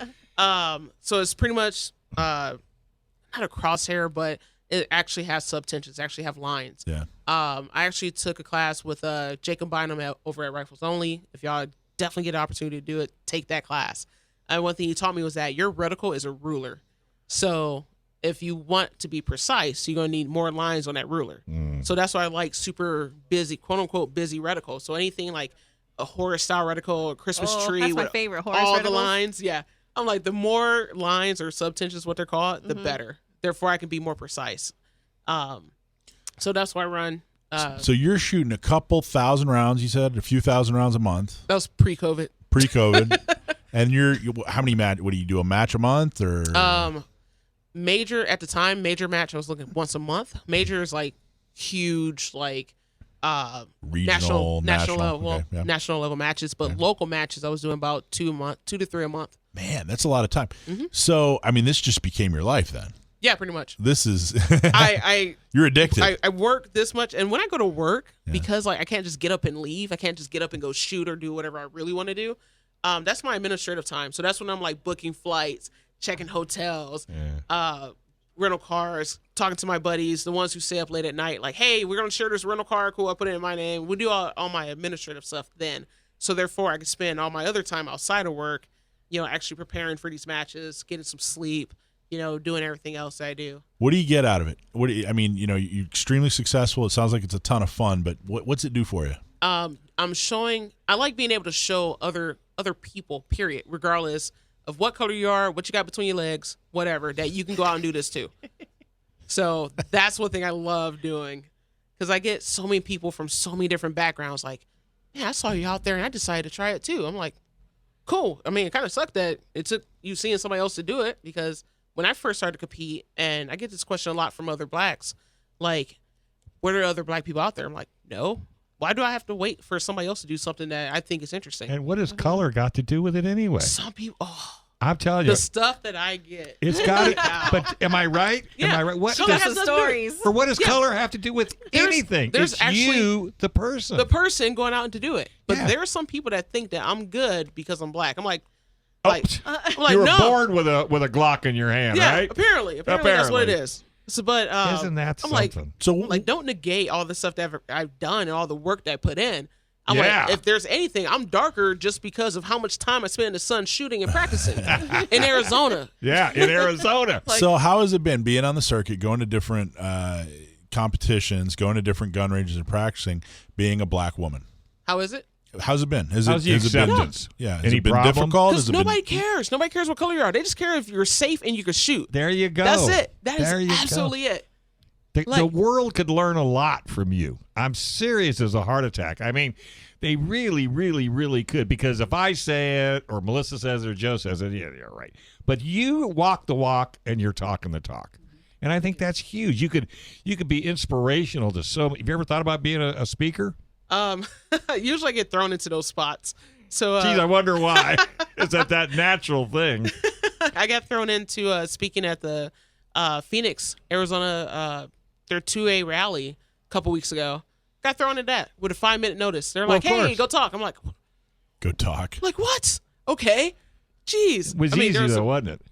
it's pretty much not a crosshair, but it actually has subtensions. Actually have lines. Yeah. I actually took a class with Jacob Bynum over at Rifles Only. If y'all definitely get an opportunity to do it, take that class. And one thing he taught me was that your reticle is a ruler. So if you want to be precise, you're going to need more lines on that ruler. So that's why I like super busy, quote unquote, busy reticle. So anything like a horror style reticle, a Christmas tree that's my with favorite, horror all reticles. the lines. Yeah. I'm like, the more lines or subtensions, what they're called, the better. Therefore, I can be more precise. So that's why I run. So you're shooting a couple thousand rounds, you said, a few thousand rounds a month. That was pre-COVID. Pre-COVID. And how many match? What do you do? A match a month or? Major at the time, major match I was looking once a month. Major is like huge, like Regional, national level, okay, yeah. national level matches. But local matches, I was doing about 2 to 3 a month. Man, that's a lot of time. So, I mean, this just became your life then. Yeah, pretty much. This is I you're addicted. I work this much, and when I go to work, because like I can't just get up and leave. I can't just get up and go shoot or do whatever I really want to do. That's my administrative time. So that's when I'm like booking flights, checking hotels, rental cars, talking to my buddies, the ones who stay up late at night. Like, hey, we're gonna share this rental car. Cool, I put it in my name. We do all my administrative stuff then. So therefore, I can spend all my other time outside of work, actually preparing for these matches, getting some sleep. Doing everything else that I do. What do you get out of it? You're extremely successful. It sounds like it's a ton of fun, but what's it do for you? I like being able to show other people, period, regardless of what color you are, what you got between your legs, whatever, that you can go out and do this too. So that's one thing I love doing, because I get so many people from so many different backgrounds. Like, man, I saw you out there and I decided to try it too. I'm like, cool. I mean, it kind of sucked that it took you seeing somebody else to do it, because when I first started to compete, and I get this question a lot from other blacks, like, what are other black people out there? I'm like, no. Why do I have to wait for somebody else to do something that I think is interesting? And what has color got to do with it anyway? Some people, I'm telling you, the stuff that I get. it's got it. But am I right? Yeah. Am I right? What So does, that has stories. or what does color have to do with anything? there's It's actually you, the person. The person going out to do it. But Yeah. there are some people that think that I'm good because I'm black. I'm like, Oh, I'm like, you were no. born with a Glock in your hand, Yeah, right? apparently that's what it Apparently. is. So, but Isn't that I'm like, something? So, like, don't negate all the stuff that I've done and all the work that I put in. I'm Yeah. like, if there's anything, I'm darker just because of how much time I spent in the sun shooting and practicing in Arizona. Yeah, in Arizona. so how has it been being on the circuit, going to different competitions, going to different gun ranges and practicing, being a black woman? How is it? How's it been? How's the has it been, acceptance? yeah. Has Any it been problem? difficult? Because Has it nobody been, cares. Nobody cares what color you are. They just care if you're safe and you can shoot. There you go. That's it. That There you is go. absolutely it. The Like- world could learn a lot from you. I'm serious as a heart attack. I mean, they really, really, really could. Because if I say it, or Melissa says it, or Joe says it, yeah, you're right. But you walk the walk and you're talking the talk. And I think that's huge. You could be inspirational to so many. Have you ever thought about being a speaker? Usually I get thrown into those spots. So Geez, I wonder why. Is that natural thing? I got thrown into speaking at the Phoenix, Arizona, their 2A rally a couple weeks ago. Got thrown in that with a 5-minute notice. They're like, of "Hey, course. go talk." I'm like, go talk. what? Okay, jeez. It was I mean, easy, there was though, some- wasn't it?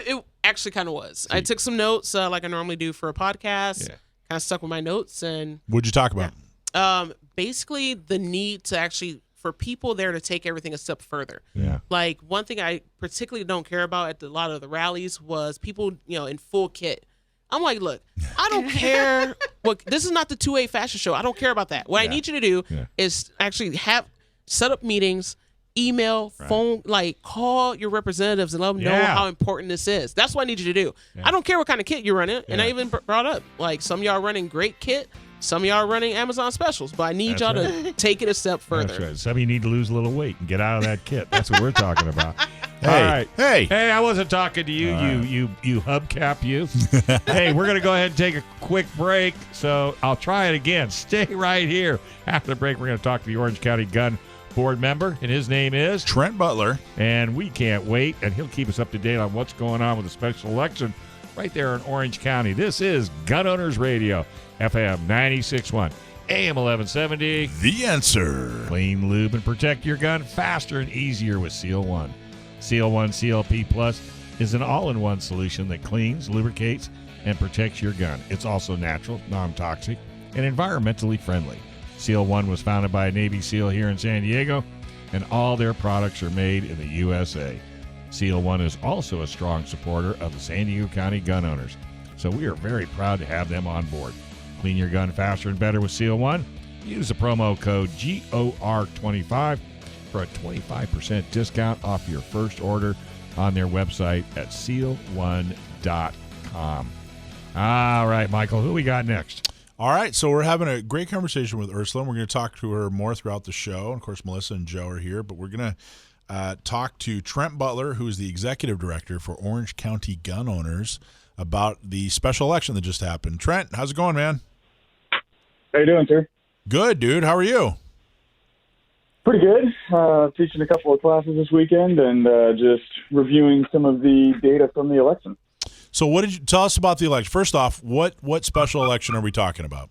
It actually kind of was. I took some notes like I normally do for a podcast. Yeah. Kind of stuck with my notes, and What'd you talk about? basically the need to actually for people there to take everything a step further. Yeah. Like, one thing I particularly don't care about at a lot of the rallies was people, in full kit. I'm like, look, I don't care. This is not the 2A fashion show. I don't care about that. What I need you to do is actually set up meetings, email, phone, like call your representatives and let them know how important this is. That's what I need you to do. I don't care what kind of kit you're running. And I even brought up, like, some of y'all are running great kit. Some of y'all are running Amazon specials, but I need y'all to take it a step further. That's right. Some of you need to lose a little weight and get out of that kit. That's what we're talking about. Hey, All right. hey. I wasn't talking to you, you hubcap you. Hey, we're going to go ahead and take a quick break, so I'll try it again. Stay right here. After the break, we're going to talk to the Orange County Gun Board member, and his name is Trent Butler. And we can't wait, and he'll keep us up to date on what's going on with the special election right there in Orange County. This is Gun Owners Radio, FM 96.1, AM 1170. The answer. Clean, lube, and protect your gun faster and easier with Seal One. Seal One CLP Plus is an all-in-one solution that cleans, lubricates, and protects your gun. It's also natural, non-toxic, and environmentally friendly. Seal One was founded by a Navy SEAL here in San Diego, and all their products are made in the USA. Seal One is also a strong supporter of the San Diego County Gun Owners. So we are very proud to have them on board. Clean your gun faster and better with Seal One. Use the promo code GOR25 for a 25% discount off your first order on their website at seal1.com. All right, Michael, who we got next? All right, so we're having a great conversation with Ursula, and we're going to talk to her more throughout the show. And of course, Melissa and Joe are here, but we're going to talk to Trent Butler, who is the executive director for Orange County Gun Owners, about the special election that just happened. Trent, how's it going, man? How you doing, sir? Good, dude. How are you? Pretty good. Teaching a couple of classes this weekend and just reviewing some of the data from the election. So what did you tell us about the election? First off, what special election are we talking about?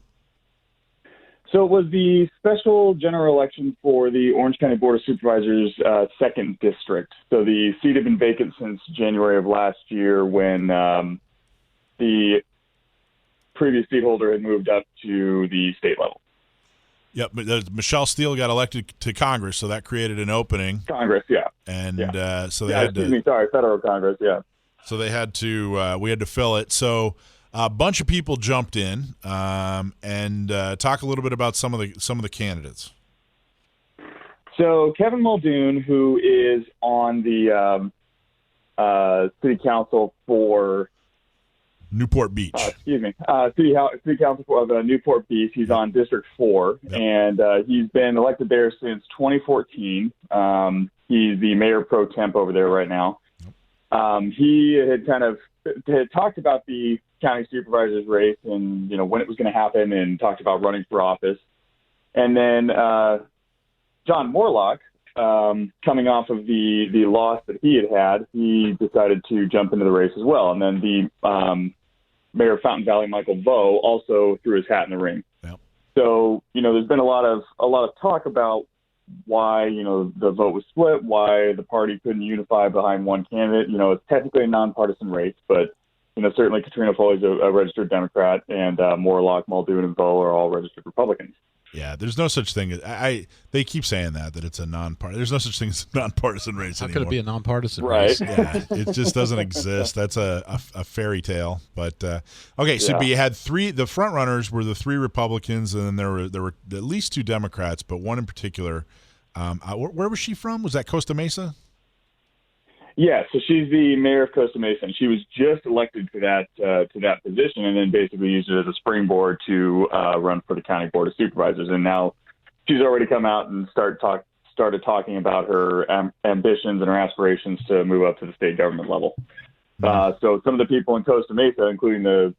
So it was the special general election for the Orange County Board of Supervisors' 2nd district. So the seat had been vacant since January of last year when the previous seat holder had moved up to the state level. Yep, but Michelle Steele got elected to Congress, so that created an opening. Congress, yeah. And yeah. So they had to... Federal Congress, yeah. So they had to, we had to fill it. So a bunch of people jumped in and talk a little bit about some of the candidates. So Kevin Muldoon, who is on the city council for Newport Beach. City council of Newport Beach. He's on District 4, yep. And he's been elected there since 2014. He's the mayor pro temp over there right now. He had had talked about the county supervisor's race and, when it was going to happen and talked about running for office. And then John Morlock, coming off of the loss that he had, he decided to jump into the race as well. And then the mayor of Fountain Valley, Michael Vo, also threw his hat in the ring. Yep. So, there's been a lot of talk about why, the vote was split, why the party couldn't unify behind one candidate. It's technically a nonpartisan race, but, certainly Katrina Foley's a registered Democrat, and Morlock, Muldoon, and Vo are all registered Republicans. Yeah, there's no such thing. They keep saying that it's a nonpartisan. There's no such thing as a nonpartisan race anymore. How could it be a nonpartisan right. race? Yeah, it just doesn't exist. That's a fairy tale. But okay, so but you had three. The front runners were the 3 Republicans, and then there were at least 2 Democrats, but one in particular. Where was she from? Was that Costa Mesa? Yeah, so she's the mayor of Costa Mesa, and she was just elected to that position, and then basically used it as a springboard to run for the county board of supervisors. And now she's already come out and started talking about her ambitions and her aspirations to move up to the state government level. So some of the people in Costa Mesa, including some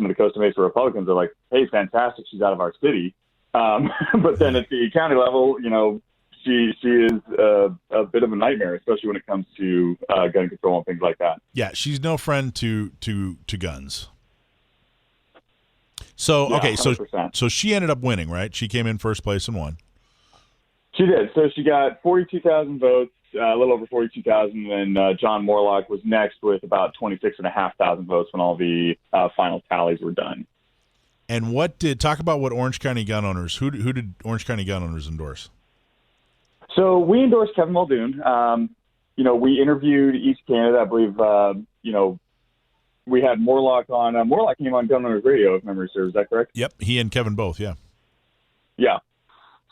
of the Costa Mesa Republicans, are like, "Hey, fantastic, she's out of our city." But then at the county level, She is a bit of a nightmare, especially when it comes to gun control and things like that. Yeah, she's no friend to guns. So okay, 100%. so she ended up winning, right? She came in first place and won. She did. So she got 42,000 votes, a little over 42,000, and John Morlock was next with about 26,500 votes when all the final tallies were done. And talk about what Orange County Gun Owners? Who did Orange County Gun Owners endorse? So we endorsed Kevin Muldoon. We interviewed each candidate. I believe, we had Morlock on. Morlock came on Gun Owners Radio, if memory serves. Is that correct? Yep, he and Kevin both, yeah. Yeah.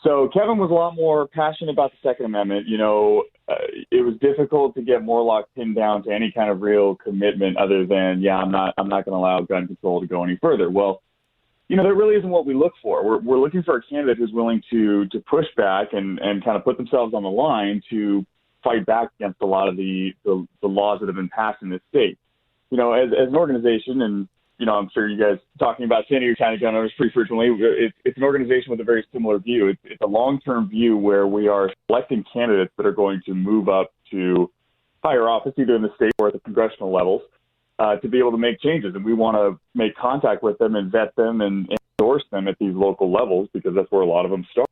So Kevin was a lot more passionate about the Second Amendment. It was difficult to get Morlock pinned down to any kind of real commitment other than, I'm not going to allow gun control to go any further. Well, that really isn't what we look for. We're looking for a candidate who's willing to push back and kind of put themselves on the line to fight back against a lot of the laws that have been passed in this state. As an organization, and, I'm sure you guys talking about San Diego County Gun Owners pretty frequently, it's an organization with a very similar view. It's a long-term view where we are selecting candidates that are going to move up to higher office, either in the state or at the congressional levels. To be able to make changes, and we want to make contact with them and vet them and endorse them at these local levels because that's where a lot of them start.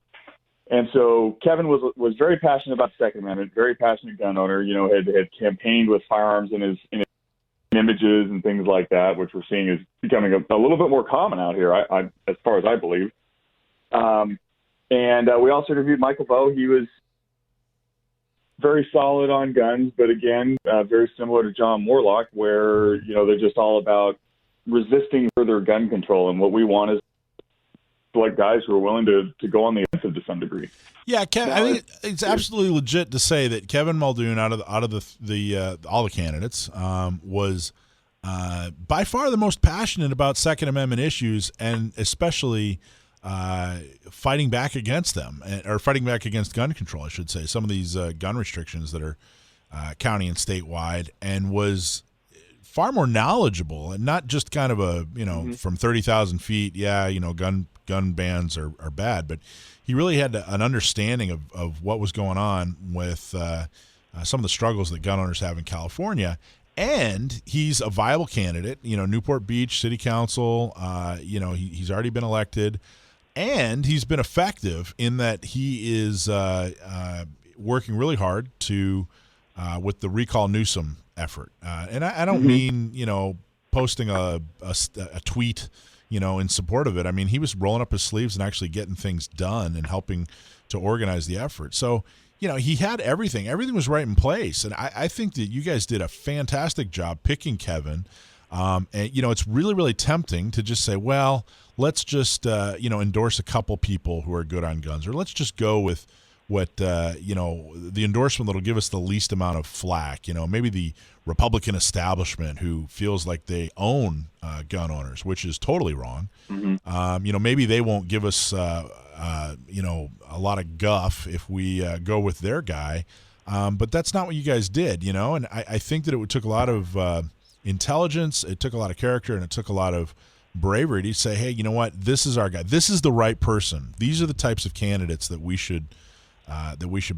And so Kevin was very passionate about the Second Amendment, very passionate gun owner. Had campaigned with firearms in his images and things like that, which we're seeing is becoming a little bit more common out here, I as far as I believe. And we also interviewed Michael Vo. He was very solid on guns, but again, very similar to John Morlock, where, they're just all about resisting further gun control. And what we want is like guys who are willing to go on the offensive to some degree. Yeah, Kevin, I think it's absolutely legit to say that Kevin Muldoon, out of the all the candidates, was by far the most passionate about Second Amendment issues, and especially fighting back against them, or fighting back against gun control, I should say, some of these gun restrictions that are county and statewide, and was far more knowledgeable, and not just kind of a, from 30,000 feet, gun bans are bad, but he really had an understanding of what was going on with some of the struggles that gun owners have in California. And he's a viable candidate, Newport Beach City Council, he's already been elected, and he's been effective in that he is working really hard to with the Recall Newsom effort. And I don't mean, posting a tweet, in support of it. I mean, he was rolling up his sleeves and actually getting things done and helping to organize the effort. So, he had everything. Everything was right in place. And I think that you guys did a fantastic job picking Kevin. And, it's really, really tempting to just say, well, let's just, endorse a couple people who are good on guns, or let's just go with what, the endorsement that'll give us the least amount of flack, maybe the Republican establishment who feels like they own gun owners, which is totally wrong. Mm-hmm. Maybe they won't give us, a lot of guff if we go with their guy. But that's not what you guys did, and I think that it took a lot of intelligence, it took a lot of character, and it took a lot of bravery to say, hey, you know what, this is our guy. This is the right person. These are the types of candidates that we should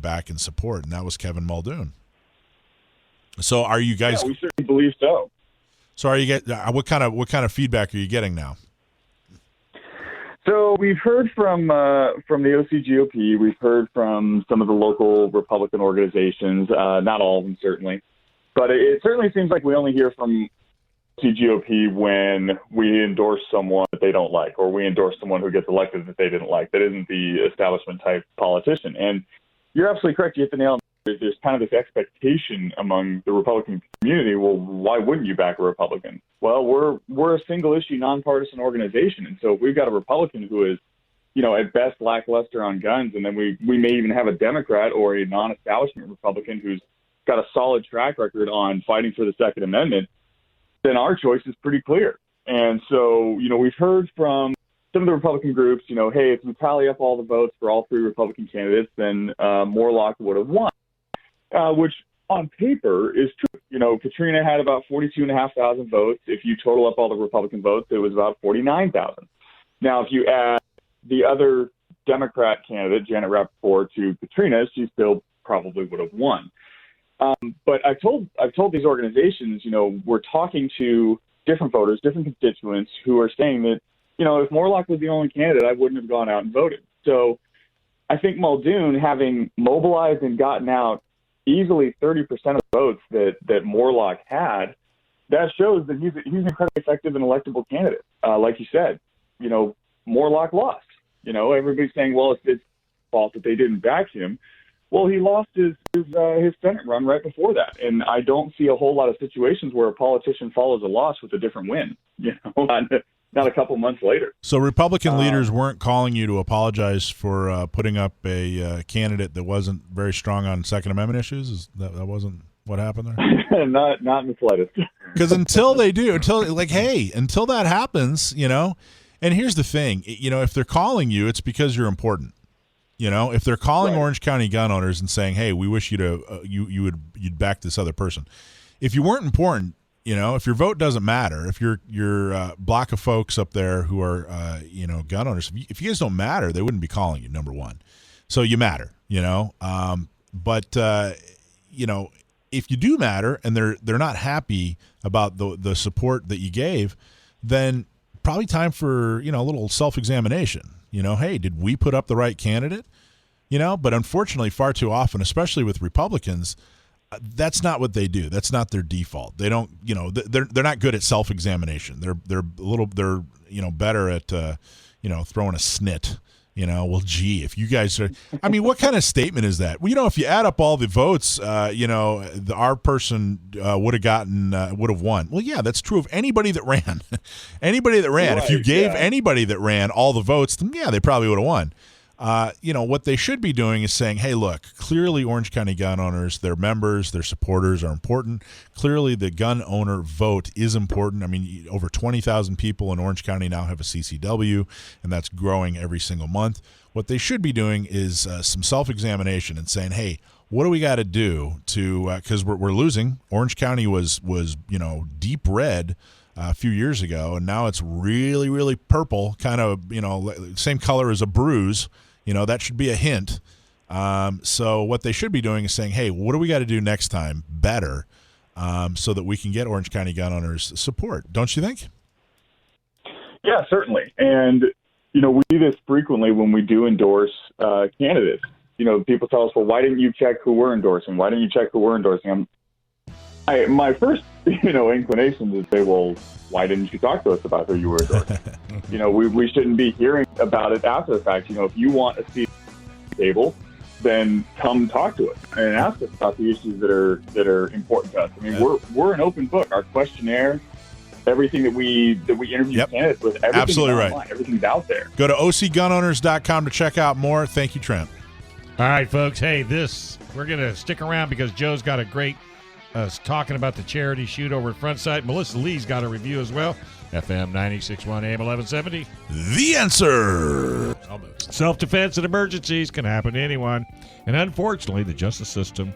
back and support, and that was Kevin Muldoon. So, are you guys? Yeah, we certainly believe so. So, are you what kind of feedback are you getting now? So we've heard from the OCGOP. We've heard from some of the local Republican organizations. Not all of them, certainly, but it certainly seems like we only hear from OCGOP when we endorse someone that they don't like, or we endorse someone who gets elected that they didn't like. That isn't the establishment type politician. And you're absolutely correct. You hit the nail on the head. There's kind of this expectation among the Republican community. Well, why wouldn't you back a Republican? Well, we're a single issue, nonpartisan organization. And so if we've got a Republican who is, at best lackluster on guns, and then we may even have a Democrat or a non-establishment Republican who's got a solid track record on fighting for the Second Amendment, then our choice is pretty clear. And so, we've heard from some of the Republican groups, hey, if we tally up all the votes for all three Republican candidates, then Moorlach would have won, which on paper is true. Katrina had about 42,500 votes. If you total up all the Republican votes, it was about 49,000. Now, if you add the other Democrat candidate, Janet Rappaport, to Katrina, she still probably would have won. But I've told these organizations, we're talking to different voters, different constituents who are saying that, if Moorlach was the only candidate, I wouldn't have gone out and voted. So I think Muldoon, having mobilized and gotten out easily 30% of the votes that Moorlach had, that shows that he's an incredibly effective and electable candidate. Like you said, Moorlach lost. Everybody's saying, well, it's his fault that they didn't back him. Well, he lost his Senate run right before that. And I don't see a whole lot of situations where a politician follows a loss with a different win, not a couple months later. So Republican leaders weren't calling you to apologize for putting up a candidate that wasn't very strong on Second Amendment issues? That wasn't what happened there? Not in the slightest. Because until that happens, and here's the thing, if they're calling you, it's because you're important. If they're calling right. Orange County gun owners and saying, "Hey, we wish you to you'd back this other person," if you weren't important, if your vote doesn't matter, if your block of folks up there who are gun owners, if you guys don't matter, they wouldn't be calling you. Number one, so you matter, but if you do matter and they're not happy about the support that you gave, then probably time for a little self-examination. Hey, did we put up the right candidate? But unfortunately, far too often, especially with Republicans, that's not what they do. That's not their default. They don't, they're not good at self-examination. They're better at, throwing a snit Well, gee, if you guys are, I mean, what kind of statement is that? Well, if you add up all the votes, our person would have won. Well, yeah, that's true of anybody that ran. Anybody that ran. Right, if you gave anybody that ran all the votes, then yeah, they probably would have won. What they should be doing is saying, hey, look, clearly Orange County gun owners, their members, their supporters are important. Clearly the gun owner vote is important. I mean, over 20,000 people in Orange County now have a CCW, and that's growing every single month. What they should be doing is some self-examination and saying, hey, what do we got to do to because we're losing. Orange County was deep red a few years ago, and now it's really, really purple, kind of, same color as a bruise. That should be a hint. So what they should be doing is saying, hey, what do we got to do next time better so that we can get Orange County gun owners support? Don't you think? Yeah, certainly. And, we do this frequently when we do endorse candidates. People tell us, well, why didn't you check who we're endorsing? Why didn't you check who we're endorsing? My first, inclination is to say, well, why didn't you talk to us about who you were endorsing? We shouldn't be hearing about it after the fact. If you want a seat at the table, then come talk to us and ask us about the issues that are important to us. I mean, we're an open book. Our questionnaire, everything that we interview candidates with, everything's absolutely online, right. Everything's out there. Go to OCGunOwners.com to check out more. Thank you, Trent. All right, folks. Hey, we're going to stick around because Joe's got a great talking about the charity shoot over at FrontSight. Melissa Lee's got a review as well. FM 96.1 AM 1170. The answer. Almost. Self-defense and emergencies can happen to anyone. And unfortunately, the justice system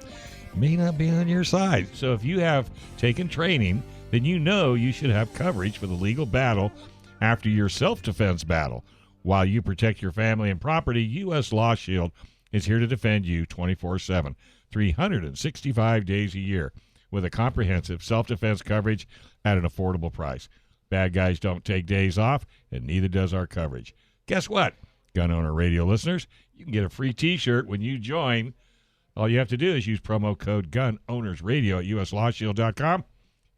may not be on your side. So if you have taken training, then you should have coverage for the legal battle after your self-defense battle. While you protect your family and property, U.S. Law Shield is here to defend you 24/7, 365 days a year, with a comprehensive self-defense coverage at an affordable price. Bad guys don't take days off, and neither does our coverage. Guess what? Gun Owner Radio listeners, you can get a free T-shirt when you join. All you have to do is use promo code GUNOWNERSRADIO at uslawshield.com,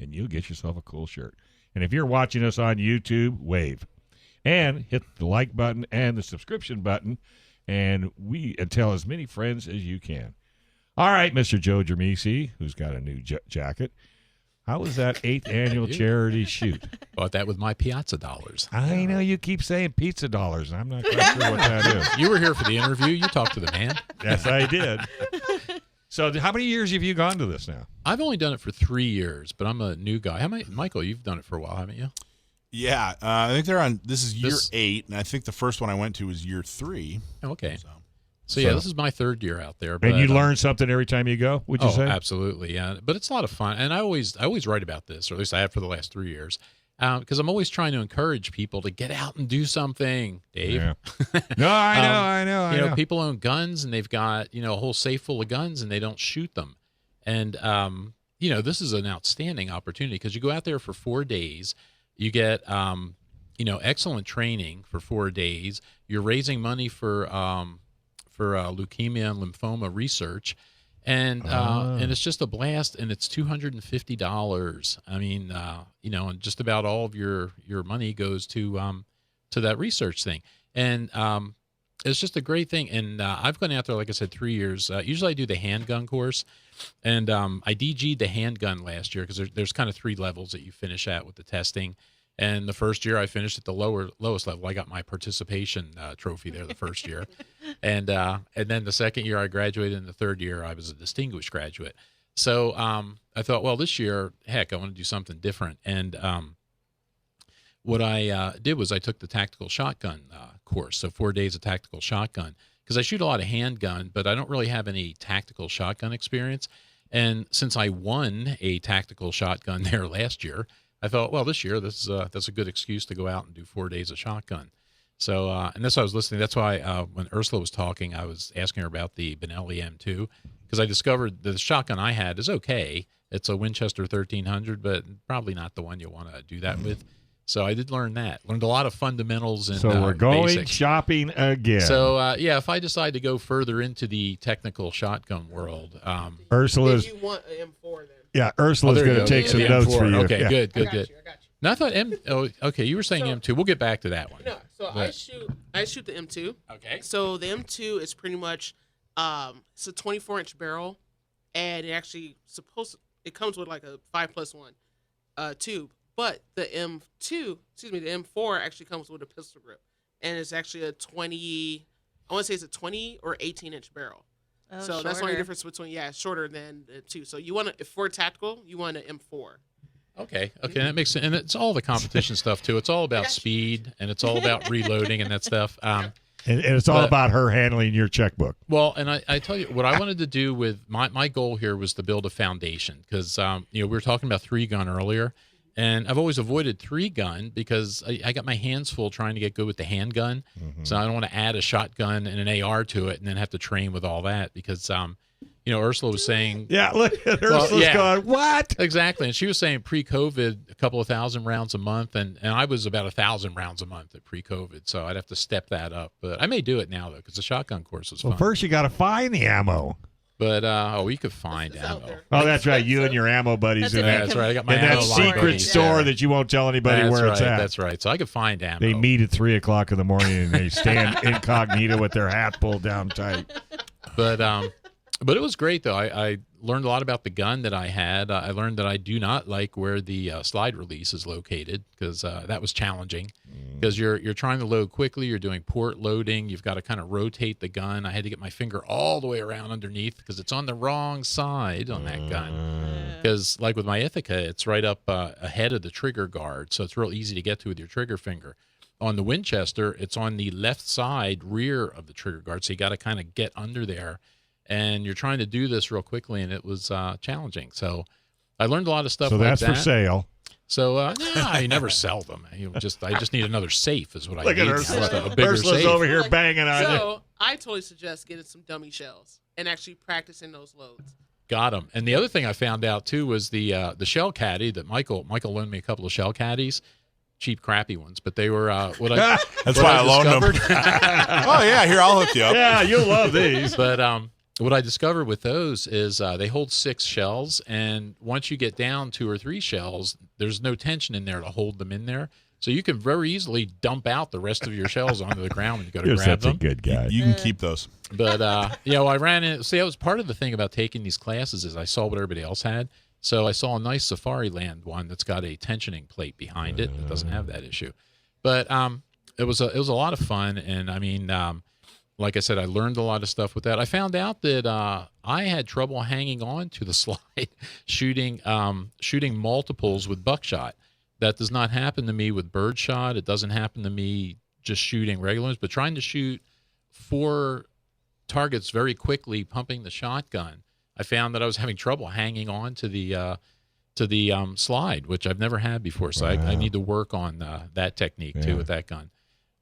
and you'll get yourself a cool shirt. And if you're watching us on YouTube, wave. And hit the like button and the subscription button, and tell as many friends as you can. All right, Mr. Joe Drammissi, who's got a new jacket. How was that 8th annual charity shoot? Bought that with my Piazza dollars. I know you keep saying pizza dollars, and I'm not quite sure what that is. You were here for the interview. You talked to the man. Yes, I did. So how many years have you gone to this now? I've only done it for 3 years, but I'm a new guy. Michael, you've done it for a while, haven't you? Yeah, I think this is year 8, and I think the first one I went to was year 3. Okay. So yeah, this is my 3rd year out there. And you learn something every time you go, would you say? Absolutely, yeah. But it's a lot of fun. And I always write about this, or at least I have for the last 3 years, because I'm always trying to encourage people to get out and do something, Dave. Yeah. No, I know. People own guns, and they've got, a whole safe full of guns, and they don't shoot them. And, this is an outstanding opportunity because you go out there for 4 days. You get, excellent training for 4 days. You're raising money for leukemia and lymphoma research, and it's just a blast. And it's $250. I mean, and just about all of your money goes to that research thing, and it's just a great thing. And I've gone out there, like I said, 3 years. Usually I do the handgun course, and I DG'd the handgun last year because there's kind of 3 levels that you finish at with the testing. And the first year I finished at the lowest level. I got my participation trophy there the first year. And then the second year I graduated, and the 3rd year I was a distinguished graduate. So I thought, well, this year, heck, I want to do something different. And what I did was I took the tactical shotgun course, so 4 days of tactical shotgun, because I shoot a lot of handgun, but I don't really have any tactical shotgun experience. And since I won a tactical shotgun there last year, I thought, well, this year that's a good excuse to go out and do 4 days of shotgun. So, and that's why I was listening. That's why when Ursula was talking, I was asking her about the Benelli M2, because I discovered the shotgun I had is okay. It's a Winchester 1300, but probably not the one you want to do that with. So I did learn that. Learned a lot of fundamentals and so we're going basics. Shopping again. So if I decide to go further into the technical shotgun world, Ursula's. If you want an M4, then. Yeah, Ursula's going to take some notes for you. Okay, yeah. good. I got you. Now I thought okay, you were saying M2. We'll get back to that one. No, so I shoot the M2. Okay. So the M2 is pretty much it's a 24-inch barrel, and it actually it comes with like a 5+1 tube. But the the M4 actually comes with a pistol grip, and it's actually a 20. I want to say it's a 20 or 18-inch barrel. Oh, so shorter. that's the only difference between it's shorter than the 2. So you want if for tactical, you want an M4. Okay, that makes sense. And it's all the competition stuff too. It's all about speed, and it's all about reloading and that stuff. And it's all about her handling your checkbook. Well, and I tell you what I wanted to do with my goal here was to build a foundation because we were talking about 3-gun earlier, and I've always avoided 3-gun because I got my hands full trying to get good with the handgun, so I don't want to add a shotgun and an AR to it and then have to train with all that because Ursula was saying, yeah, look at Ursula's going, what? Exactly, and she was saying pre-COVID a couple of 1,000 rounds a month, and I was about 1,000 rounds a month at pre-COVID, so I'd have to step that up. But I may do it now though because the shotgun course was fun. Well, first you got to find the ammo. But we could find ammo. Oh, that's right. You and your ammo buddies in That's right. I got my in that ammo line secret buddies. store that you won't tell anybody where it's at. That's right. So I could find ammo. They meet at 3:00 in the morning and they stand incognito with their hat pulled down tight. But it was great though. I learned a lot about the gun that I had. I learned that I do not like where the slide release is located because that was challenging. Because you're trying to load quickly, you're doing port loading, you've got to kind of rotate the gun. I had to get my finger all the way around underneath because it's on the wrong side on that gun. Because like with my Ithaca, it's right up ahead of the trigger guard, so it's real easy to get to with your trigger finger. On the Winchester, it's on the left side rear of the trigger guard, so you got to kind of get under there. And you're trying to do this real quickly, and it was challenging. So I learned a lot of stuff. So like that's that. for sale. So I never sell them. I just need another safe is what I Look need. at Ursula. A bigger Ursula's safe. over here banging on you. So I totally suggest getting some dummy shells and actually practicing those loads. Got them. And the other thing I found out too was the shell caddy that Michael loaned me a couple of shell caddies, cheap, crappy ones, but they were That's why I loaned them. Oh yeah, here I'll hook you up. Yeah, you'll love these. But what I discovered with those is they hold 6 shells, and once you get down 2 or 3 shells, there's no tension in there to hold them in there. So you can very easily dump out the rest of your shells onto the ground when you go to You're grab such them. a good guy. You can keep those. But I ran in. See, that was part of the thing about taking these classes is I saw what everybody else had. So I saw a nice Safari Land one that's got a tensioning plate behind it. It doesn't have that issue. But it was a lot of fun, and I mean. Like I said, I learned a lot of stuff with that. I found out that I had trouble hanging on to the slide, shooting multiples with buckshot. That does not happen to me with birdshot. It doesn't happen to me just shooting regulars, but trying to shoot 4 targets very quickly, pumping the shotgun. I found that I was having trouble hanging on to the slide, which I've never had before. So I need to work on that technique too with that gun.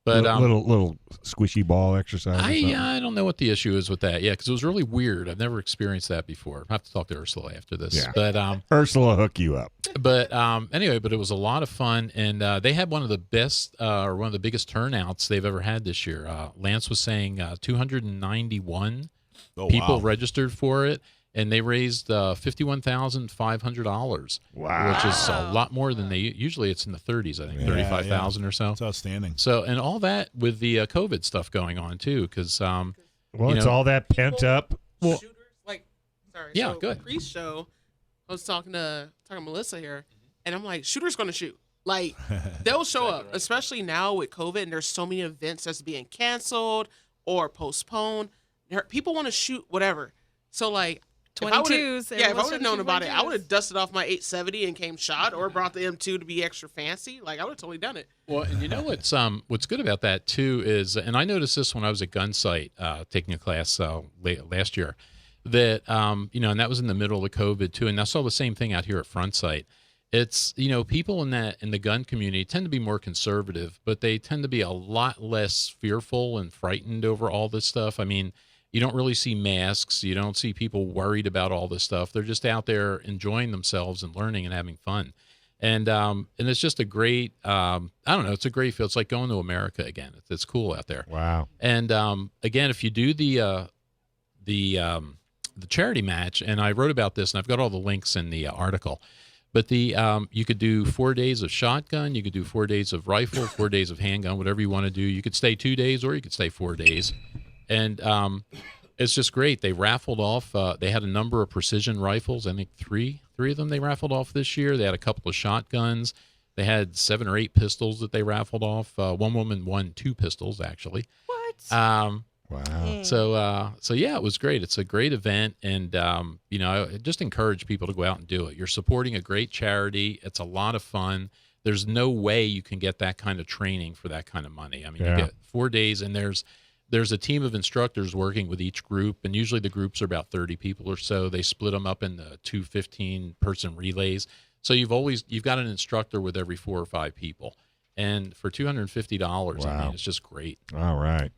But little squishy ball exercise. I don't know what the issue is with that. Yeah, because it was really weird. I've never experienced that before. I have to talk to Ursula after this. Yeah. But Ursula hook you up. But anyway, but it was a lot of fun, and they had one of the best or one of the biggest turnouts they've ever had this year. Lance was saying 291 people registered for it. And they raised $51,500. Wow, which is a lot more than they usually. It's in the 30s, I think, 35,000 or so. That's outstanding. So, and all that with the COVID stuff going on too, because it's all that pent up. Well, shooters, sorry. Yeah, so good. Pre-show, I was talking to Melissa here, and I'm like, shooters going to shoot. Like, they'll show up, especially now with COVID, and there's so many events that's being canceled or postponed. People want to shoot whatever. So like. 22s. If I would have known about it, I would have dusted off my 870 and came shot, or brought the M2 to be extra fancy. Like I would have totally done it. Well, and you know what's good about that too is, and I noticed this when I was at Gunsight taking a class last year, that and that was in the middle of COVID too, and I saw the same thing out here at FrontSight. It's people in the gun community tend to be more conservative, but they tend to be a lot less fearful and frightened over all this stuff. I mean. You don't really see masks. You don't see people worried about all this stuff. They're just out there enjoying themselves and learning and having fun. And it's just a great, I don't know, it's a great feel. It's like going to America again. It's cool out there. Wow. And again, if you do the charity match, and I wrote about this, and I've got all the links in the article, But the you could do 4 days of shotgun, you could do 4 days of rifle, 4 days of handgun, whatever you want to do. You could stay 2 days or you could stay 4 days. And it's just great. They raffled off. They had a number of precision rifles. I think three of them they raffled off this year. They had a couple of shotguns. They had 7 or 8 pistols that they raffled off. One woman won 2 pistols, actually. What? Wow. So yeah, it was great. It's a great event, and I just encourage people to go out and do it. You're supporting a great charity. It's a lot of fun. There's no way you can get that kind of training for that kind of money. I mean, you get 4 days, and there's a team of instructors working with each group, and usually the groups are about 30 people or so. They split them up into 2 15-person relays. So you've got an instructor with every 4 or 5 people. And for $250, I mean, it's just great. All right.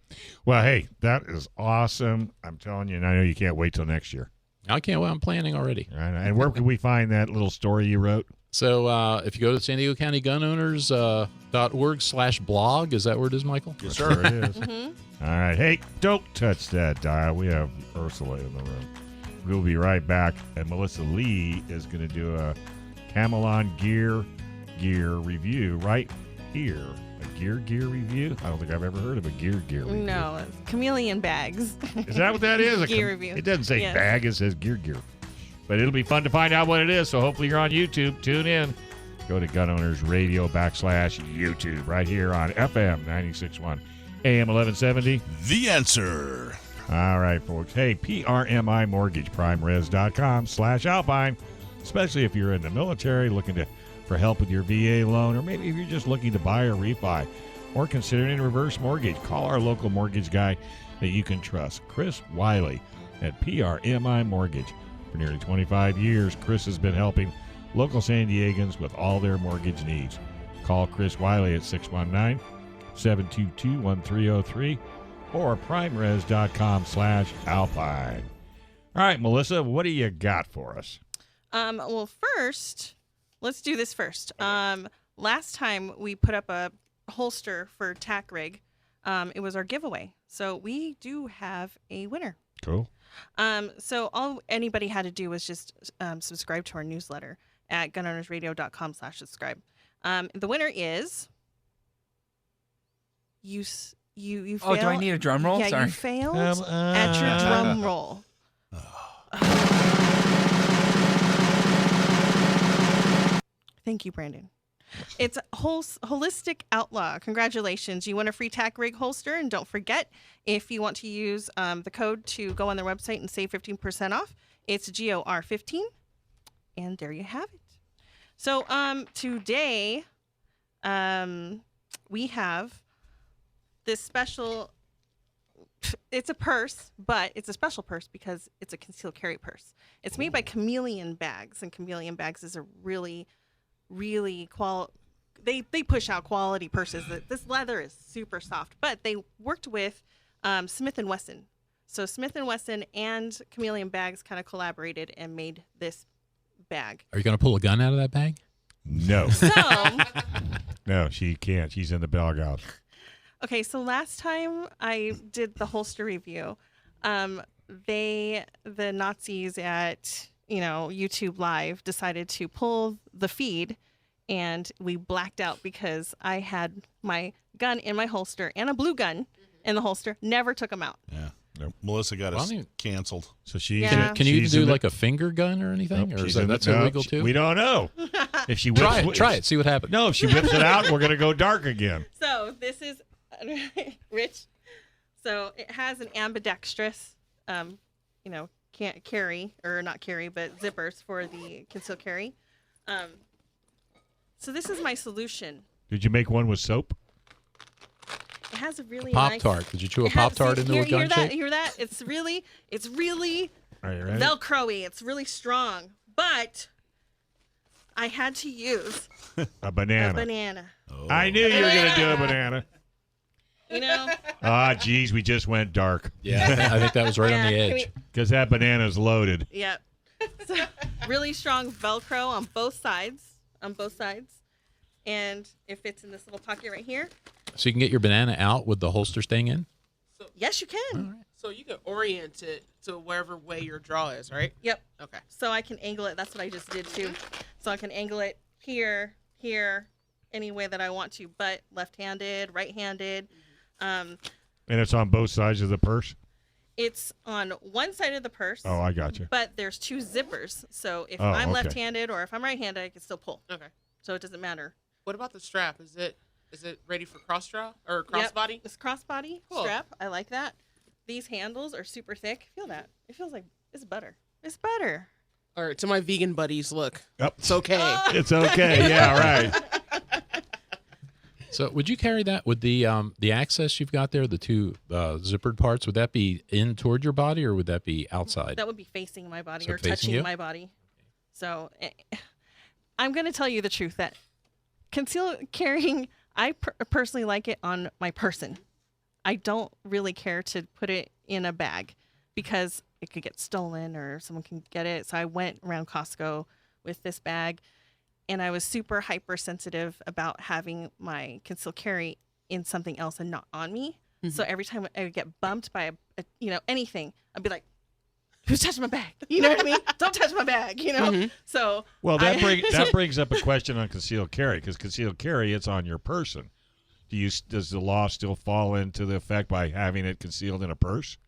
Well, hey, that is awesome. I'm telling you, and I know you can't wait till next year. I can't wait. I'm planning already. All right. And where can we find that little story you wrote? So if you go to San Diego County Gun Owners .org/blog, is that where it is, Michael? Yes, sir. There it is. All right. Hey, don't touch that dial. We have Ursula in the room. We'll be right back. And Melissa Lee is going to do a Camelon gear review right here. A gear review? I don't think I've ever heard of a gear review. No, it's chameleon bags. Is that what that is? Gear review. It doesn't say Yes. bag, it says gear. But it'll be fun to find out what it is, so hopefully you're on YouTube. Tune in. Go to Gun Owners Radio /YouTube right here on FM 96.1 AM 1170. The answer. All right, folks. Hey, PRMI Mortgage, primeres.com/Alpine, especially if you're in the military looking for help with your VA loan, or maybe if you're just looking to buy or refi or considering a reverse mortgage. Call our local mortgage guy that you can trust, Chris Wiley at PRMI Mortgage. For nearly 25 years, Chris has been helping local San Diegans with all their mortgage needs. Call Chris Wiley at 619-722-1303 or primeres.com/Alpine. All right, Melissa, what do you got for us? Well, first, let's do this first. Last time we put up a holster for TAC Rig. It was our giveaway. So we do have a winner. Cool. So all anybody had to do was just subscribe to our newsletter at gunownersradio.com/subscribe. The winner is you failed. Oh, do I need a drum roll? Yeah, Sorry. you failed at your drum roll. Thank you, Brandon. It's Holistic Outlaw. Congratulations. You won a free TAC Rig holster. And don't forget, if you want to use the code to go on their website and save 15% off, it's GOR15. And there you have it. So today we have this special, it's a purse, but it's a special purse because it's a concealed carry purse. It's made by Chameleon Bags, and Chameleon Bags is a really they push out quality purses. This leather is super soft, but they worked with Smith & Wesson. So Smith & Wesson and Chameleon Bags kind of collaborated and made this bag. Are you going to pull a gun out of that bag? No. So, No, she can't. She's in the bell gown. okay, so last time I did the holster review, the Nazis at YouTube Live decided to pull the feed, and we blacked out because I had my gun in my holster and a blue gun in the holster. Never took them out. Yeah. Nope. Melissa got us Well, I mean- canceled. So she's Yeah. Can you even she's do in the- like a finger gun or anything? Nope, Or she's is in the- that's no, illegal too? We don't know. If she whips, Try it. See what happens. No, if she whips it out, we're gonna go dark again. So this is Rich. So it has an ambidextrous, can't carry or not carry, but zippers for the concealed carry. So this is my solution. Did you make one with soap? It has a really Pop-Tart. nice. Did you chew a it has- Pop-Tart into a gun hear that? shape? Hear that? It's really Are you ready? Velcro-y. It's really strong, but I had to use A banana. a banana. I knew you were gonna do a banana. Ah, geez, we just went dark Yeah, I think that was right on the Yeah, edge. because that banana's loaded. Yep. So, really strong Velcro on both sides. And it fits in this little pocket right here. So you can get your banana out with the holster staying in? Yes, you can. So you can orient it to wherever way your draw is, right? Yep. Okay. So I can angle it. That's what I just did too. So I can angle it here, any way that I want to, but left-handed, right-handed. And it's on both sides of the purse? It's on one side of the purse. Oh, I got you. But there's 2 zippers. So if Oh, I'm okay. left-handed or if I'm right-handed, I can still pull. Okay. So it doesn't matter. What about the strap? Is it ready for cross draw or crossbody? Yep. It's crossbody strap. I like that. These handles are super thick. Feel that? It feels like it's butter. It's butter. All right, to my vegan buddies, look. Yep. It's okay. It's okay. Yeah, right. So would you carry that with the access you've got there, the 2 zippered parts? Would that be in toward your body or would that be outside? That would be facing my body So or facing touching you? my body. So I'm going to tell you the truth that concealed carrying, I personally like it on my person. I don't really care to put it in a bag because it could get stolen or someone can get it. So I went around Costco with this bag and I was super hypersensitive about having my concealed carry in something else and not on me. Mm-hmm. So every time I would get bumped by anything, I'd be like, who's touching my bag? You know what I mean? Don't touch my bag, Mm-hmm. So Well, that brings up a question on concealed carry, because concealed carry, it's on your person. Does the law still fall into the effect by having it concealed in a purse?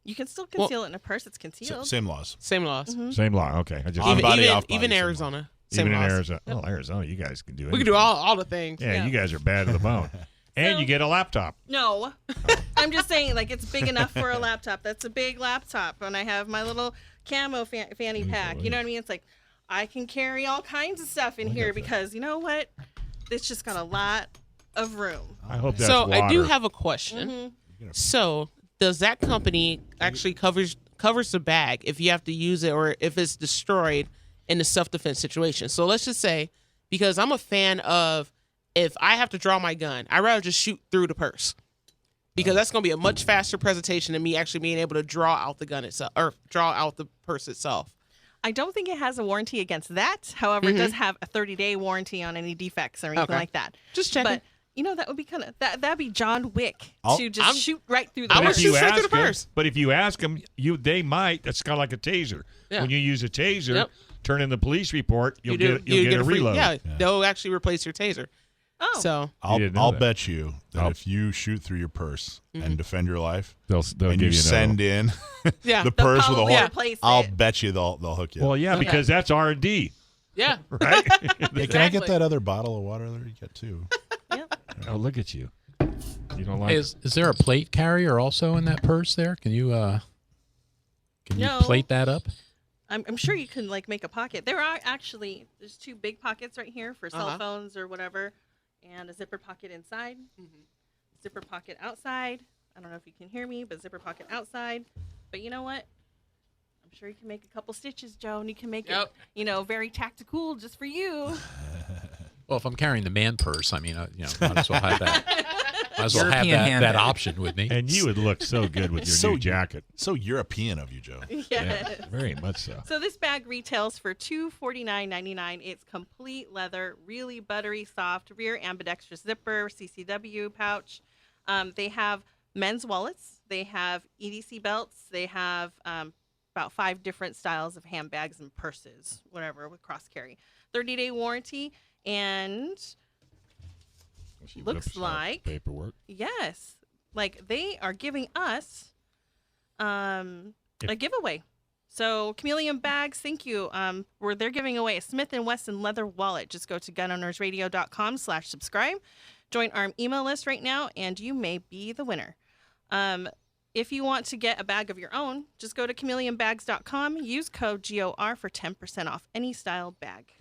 you can still conceal it in a purse. It's concealed. Same laws. Same laws. Mm-hmm. Same law. Okay. I just On body, even, off body, even same Arizona. Same even in laws. Arizona. Well, Arizona, you guys can do it. We can do all the things. Yeah, Yeah. you guys are bad to the bone. And So- you get a laptop. No, I'm just saying, like, it's big enough for a laptop. That's a big laptop. And I have my little camo fanny pack. You know what I mean? It's like, I can carry all kinds of stuff in here because, you know what? It's just got a lot of room. I hope that's So water. I do have a question. Mm-hmm. So does that company actually covers the bag if you have to use it or if it's destroyed in a self-defense situation? So let's just say, because I'm a fan of, if I have to draw my gun, I'd rather just shoot through the purse, because that's going to be a much faster presentation than me actually being able to draw out the gun itself or draw out the purse itself. I don't think it has a warranty against that. However, it does have a 30-day warranty on any defects or anything Okay. like that. Just checking. But, that would be kind of, that'd be John Wick to just I'm- shoot right through the I But would purse. if shoot you straight through ask the them, purse. but if you ask them, they might. That's kind of like a taser. Yeah. When you use a taser, Yep. turn in the police report, you'll You get a free, reload. Yeah, they'll actually replace your taser. Oh. So You didn't know I'll that. bet you that Oh. if you shoot through your purse Mm-hmm. and defend your life, They'll and give you you send in yeah, the purse with a probably hole, replace I'll it. bet you they'll hook you. Well, yeah, because that's R&D, yeah. right? Hey, can I get Exactly. that other bottle of water there? You get two. Yep. Oh, look at you. You don't like Hey, is there a plate carrier also in that purse there? Can you No. plate that up? I'm sure you can make a pocket. There's 2 big pockets right here for cell Uh-huh. phones or whatever, and a zipper pocket inside, zipper pocket outside. I don't know if you can hear me, but zipper pocket outside. But you know what? I'm sure you can make a couple stitches, Joe, and you can make Yep. it, very tactical just for you. Well, if I'm carrying the man purse, I mean, might as well have that. Might as well have European that handbag. option with me. And you would look so good with your So new jacket. So European of you, Joe. Yes. Yeah, very much so. So this bag retails for $249.99. It's complete leather, really buttery soft, rear ambidextrous zipper, CCW pouch. They have men's wallets. They have EDC belts. They have about 5 different styles of handbags and purses, whatever, with cross carry. 30-day warranty, and She looks whips out like- paperwork. yes, they are giving us a giveaway. So Chameleon Bags, thank you. Where they're giving away a Smith & Wesson leather wallet. Just go to gunownersradio.com/subscribe. Join our email list right now, and you may be the winner. If you want to get a bag of your own, just go to chameleonbags.com. Use code GOR for 10% off any style bag.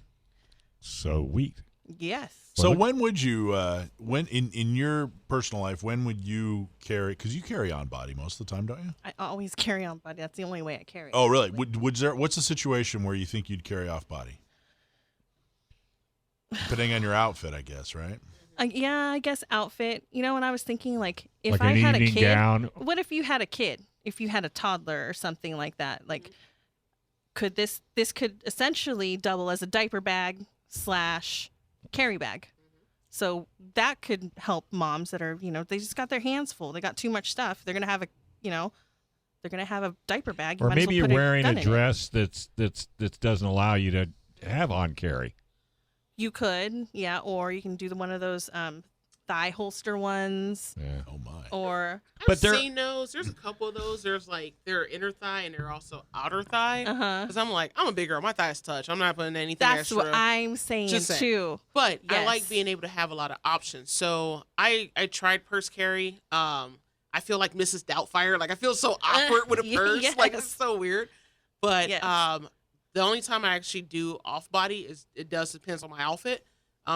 Sweet. Yes. So when would you, when in your personal life, when would you carry? Because you carry on body most of the time, don't you? I always carry on body. That's the only way I carry. Oh, really? What's the situation where you think you'd carry off body? Depending on your outfit, I guess, right? Yeah, I guess outfit. When I was thinking, if Like I an had a evening kid, gown. what if you had a kid? If you had a toddler or something like that, could this could essentially double as a diaper bag / carry bag? So that could help moms that are, they just got their hands full. They got too much stuff. They're going to have they're going to have a diaper bag. Or maybe you're wearing a dress that doesn't allow you to have on carry. You could, yeah, or you can do one of those thigh holster ones. Yeah. Oh my. Or I've seen those. There's a couple of those. There's they're inner thigh and they're also outer thigh. Because I'm a big girl. My thighs touch. I'm not putting anything That's extra. what I'm saying too. But yes. I like being able to have a lot of options. So I tried purse carry. I feel like Mrs. Doubtfire. I feel so awkward with a purse. Yes. It's so weird. But Yes. the only time I actually do off body is it does depends on my outfit.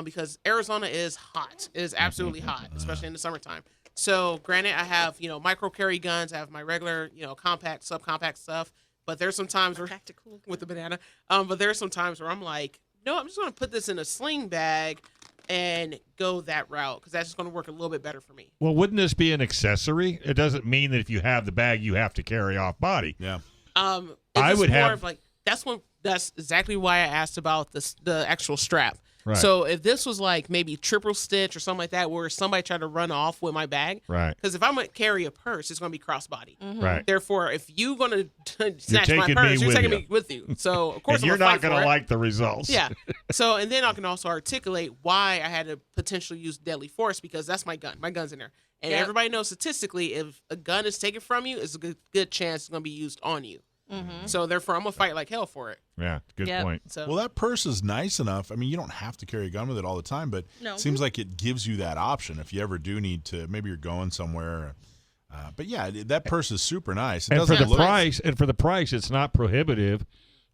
Because Arizona is hot. It is absolutely hot, especially in the summertime. So, granted, I have, micro carry guns. I have my regular, compact, subcompact stuff. But there's some times where, with the banana, but there's some times where I'm like, no, I'm just going to put this in a sling bag and go that route because that's just going to work a little bit better for me. Well, wouldn't this be an accessory? It doesn't mean that if you have the bag, you have to carry off body. Yeah. I would have. That's exactly why I asked about the actual strap. Right. So if this was maybe triple stitch or something like that, where somebody tried to run off with my bag, right? Because if I'm going to carry a purse, it's going to be crossbody, right? Therefore, if you're going to snatch my purse, you're taking me with you. So of course, and you're not going to like the results. Yeah. So and then I can also articulate why I had to potentially use deadly force because that's my gun. My gun's in there, and everybody knows statistically, if a gun is taken from you, it's a good chance it's going to be used on you. Mm-hmm. So therefore, I'm gonna fight like hell for it. Yeah, good point. So. Well, that purse is nice enough. I mean, you don't have to carry a gun with it all the time, but it seems like it gives you that option if you ever do need to. Maybe you're going somewhere. But yeah, that purse is super nice. And for the price, it's not prohibitive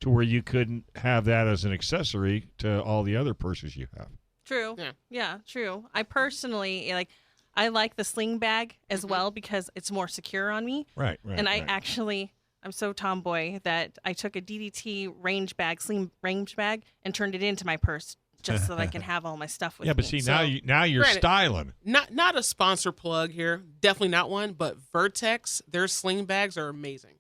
to where you couldn't have that as an accessory to all the other purses you have. True. Yeah, true. I personally I like the sling bag as well because it's more secure on me. Right. And I'm so tomboy that I took a DDT sling range bag, and turned it into my purse just so that I can have all my stuff with me. Yeah, but see, now you're styling. Not a sponsor plug here. Definitely not one, but Vortex, their sling bags are amazing.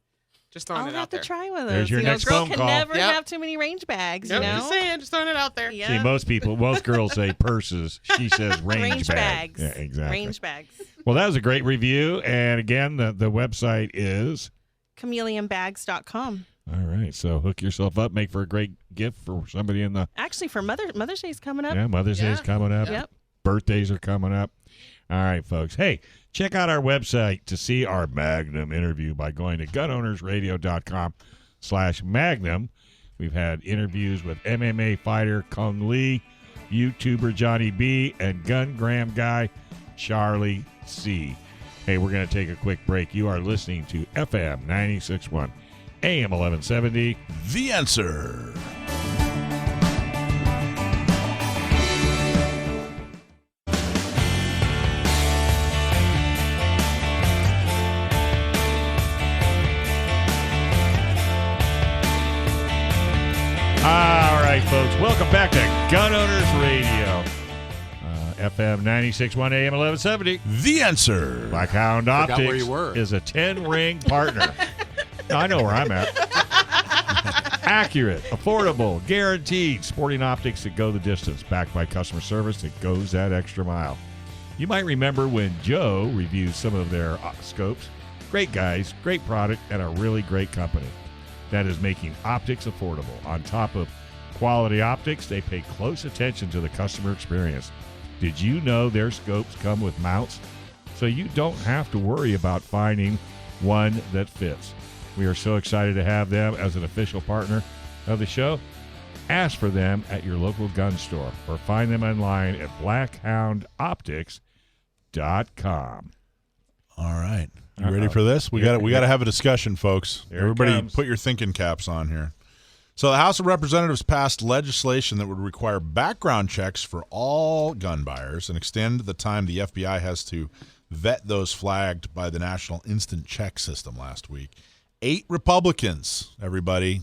Just throwing it out there. I'll have to try one of There's those. your next girl phone can call. never have too many range bags, Just saying, just throwing it out there. Yeah. See, most girls say purses. She says range bags. Yeah, exactly. Range bags. Well, that was a great review. And again, the website is chameleonbags.com. All right, so hook yourself up, make for a great gift for somebody in the. Actually, for Mother's Day's coming up. Yeah, Mother's Day's coming up. Yep. Birthdays are coming up. All right, folks. Hey, check out our website to see our Magnum interview by going to gunownersradio.com/Magnum. We've had interviews with MMA fighter Kung Lee, YouTuber Johnny B, and gun guy Charlie C. Hey, we're going to take a quick break. You are listening to FM 96.1, AM 1170. The Answer. All right, folks. Welcome back to Gun Owners Radio. FM 96.1 AM 1170. The Answer. Blackhound Optics where you were. is a 10-ring partner. I know where I'm at. Accurate, affordable, guaranteed. Sporting optics that go the distance. Backed by customer service that goes that extra mile. You might remember when Joe reviewed some of their scopes. Great guys, great product, and a really great company. That is making optics affordable. On top of quality optics, they pay close attention to the customer experience. Did you know their scopes come with mounts? So you don't have to worry about finding one that fits. We are so excited to have them as an official partner of the show. Ask for them at your local gun store or find them online at blackhoundoptics.com. All right. You ready for this? We got to have a discussion, folks. Here Everybody put your thinking caps on here. So the House of Representatives passed legislation that would require background checks for all gun buyers and extend the time the FBI has to vet those flagged by the National Instant Check System last week. 8 Republicans, everybody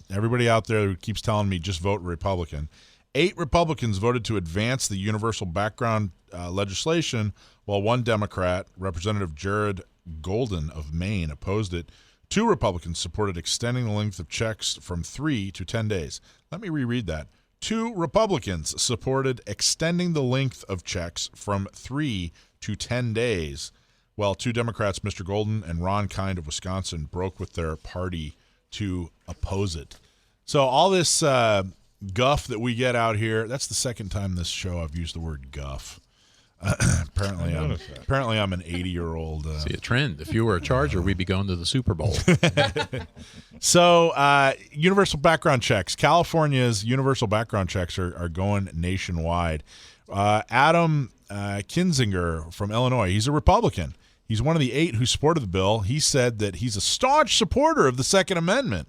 out there who keeps telling me just vote Republican. 8 Republicans voted to advance the universal background legislation, while 1 Democrat, Representative Jared Golden of Maine, opposed it. 2 Republicans supported extending the length of checks from 3 to 10 days. Let me reread that. 2 Republicans supported extending the length of checks from 3 to 10 days, while 2 Democrats, Mr. Golden and Ron Kind of Wisconsin, broke with their party to oppose it. So all this guff that we get out here, that's the second time this show I've used the word guff. Apparently I'm an 80-year-old. See a trend. If you were a Charger, we'd be going to the Super Bowl. So universal background checks. California's universal background checks are going nationwide. Adam Kinzinger from Illinois, he's a Republican. He's one of the 8 who supported the bill. He said that he's a staunch supporter of the Second Amendment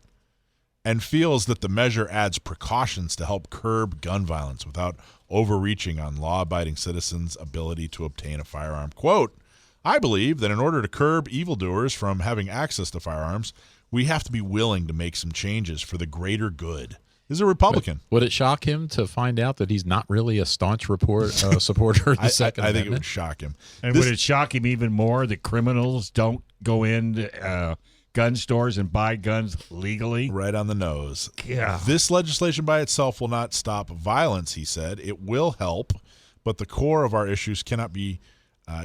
and feels that the measure adds precautions to help curb gun violence without overreaching on law-abiding citizens' ability to obtain a firearm. Quote, I believe that in order to curb evildoers from having access to firearms, we have to be willing to make some changes for the greater good. This is a Republican. Would it shock him to find out that he's not really a staunch supporter of the Second Amendment? I think it would shock him. And would it shock him even more that criminals don't go into gun stores and buy guns legally? Right on the nose. Yeah. This legislation by itself will not stop violence, he said. It will help, but the core of our issues cannot be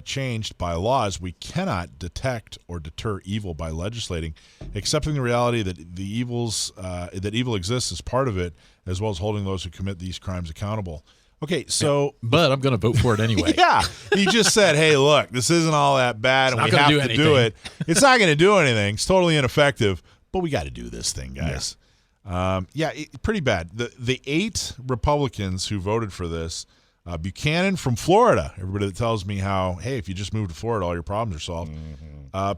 changed by laws. We cannot detect or deter evil by legislating. Accepting the reality that that evil exists is part of it, as well as holding those who commit these crimes accountable. Okay, so... But I'm going to vote for it anyway. Yeah. He just said, hey, look, this isn't all that bad, and we have to do it. It's not going to do anything. It's totally ineffective, but we got to do this thing, guys. Yeah, pretty bad. The 8 Republicans who voted for this, Buchanan from Florida, everybody that tells me how, hey, if you just move to Florida, all your problems are solved.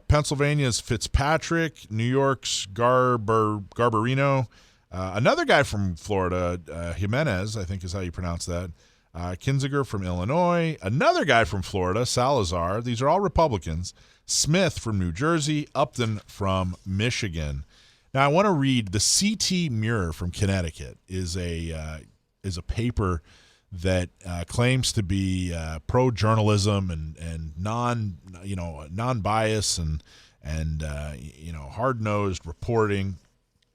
Pennsylvania's Fitzpatrick, New York's Garbarino, another guy from Florida, Jimenez, I think is how you pronounce that. Kinzinger from Illinois. Another guy from Florida, Salazar. These are all Republicans. Smith from New Jersey. Upton from Michigan. Now, I want to read the CT Mirror from Connecticut is a paper that claims to be pro-journalism and non-bias and hard-nosed reporting.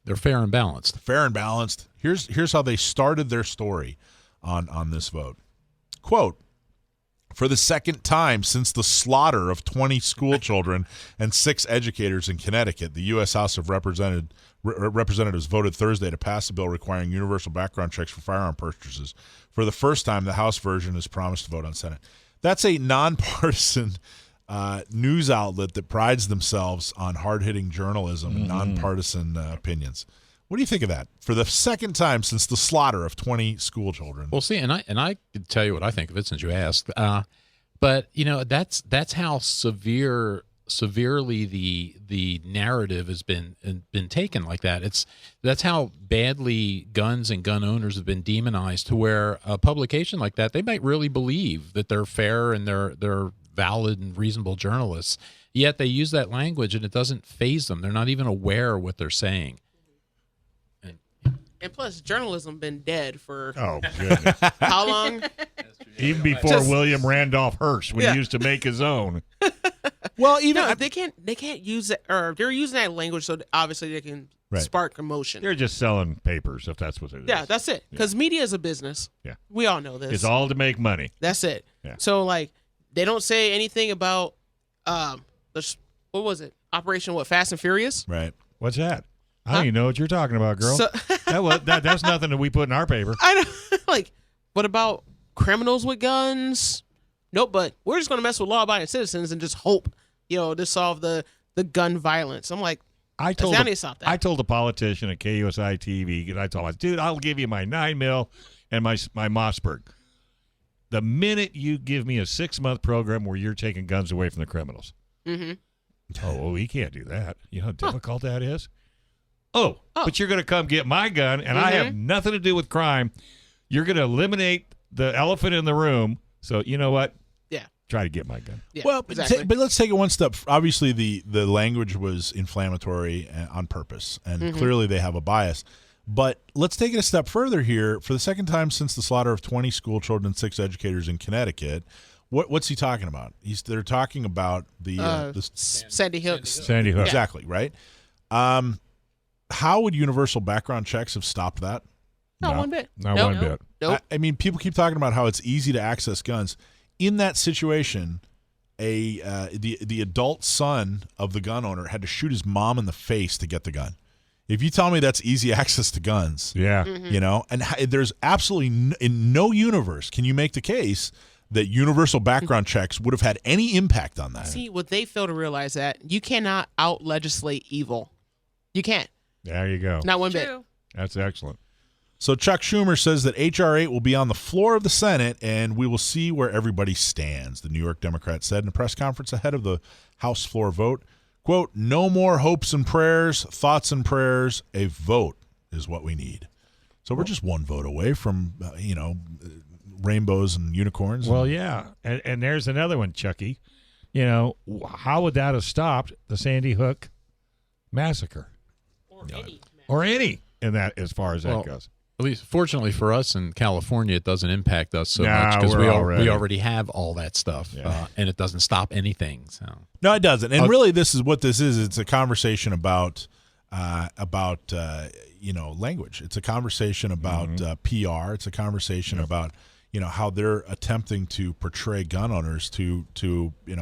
They're fair and balanced. Fair and balanced. Here's how they started their story on this vote. Quote, for the second time since the slaughter of 20 school children and 6 educators in Connecticut, the U.S. House of Representatives voted Thursday to pass a bill requiring universal background checks for firearm purchases. For the first time, the House version is promised to vote on Senate. That's a nonpartisan news outlet that prides themselves on hard-hitting journalism and nonpartisan opinions. What do you think of that? For the second time since the slaughter of 20 school children. Well, see, and I could tell you what I think of it since you asked. But that's how severely the narrative has been taken like that. That's how badly guns and gun owners have been demonized, to where a publication like that, they might really believe that they're fair and they're valid and reasonable journalists, yet they use that language and it doesn't faze them. They're not even aware of what they're saying. And plus, journalism been dead for goodness. how long? Even before William Randolph Hearst, when he used to make his own. Well, they can't use it, or they're using that language so obviously they can spark commotion. They're just selling papers, if that's what it is. Yeah, that's it. Because media is a business. Yeah, we all know this. It's all to make money. That's it. Yeah. So they don't say anything about what was it? Operation Fast and Furious? Right. What's that? I don't even know what you're talking about, girl. So, that's nothing that we put in our paper. I know. What about criminals with guns? Nope, but we're just going to mess with law-abiding citizens and just hope, to solve the gun violence. I'm like, I told a politician at KUSI TV, and I told him, dude, I'll give you my 9mm and my Mossberg. The minute you give me a 6-month program where you're taking guns away from the criminals. Mm-hmm. Oh, we can't do that. You know how difficult that is? Oh, but you're going to come get my gun, and I have nothing to do with crime. You're going to eliminate the elephant in the room. So you know what? Yeah. Try to get my gun. Yeah, well, exactly. But let's take it one step. Obviously, the language was inflammatory on purpose, and clearly they have a bias. But let's take it a step further here. For the second time since the slaughter of 20 school children and 6 educators in Connecticut, what's he talking about? They're talking about the Sandy Hook. Sandy Hook. Exactly, right? How would universal background checks have stopped that? Not one bit. Not Nope. one bit. Nope. I mean, people keep talking about how it's easy to access guns. In that situation, the adult son of the gun owner had to shoot his mom in the face to get the gun. If you tell me that's easy access to guns, Yeah. you know, and there's absolutely in no universe can you make the case that universal background checks would have had any impact on that. See, what they fail to realize that you cannot out-legislate evil. You can't. There you go. Not one bit. True. That's excellent. So Chuck Schumer says that H.R. 8 will be on the floor of the Senate, and we will see where everybody stands, the New York Democrat said in a press conference ahead of the House floor vote. Quote, no more hopes and prayers, thoughts and prayers. A vote is what we need. So we're just one vote away from, rainbows and unicorns. Well, yeah. And there's another one, Chucky. You know, how would that have stopped the Sandy Hook massacre? Or any in that, as far as that goes. At least, fortunately for us in California, it doesn't impact us so Nah, much because we're we already- already have all that stuff, Yeah. and it doesn't stop anything. So No, it doesn't. And really, this is what this is. It's a conversation about language. It's a conversation about PR. It's a conversation about how they're attempting to portray gun owners to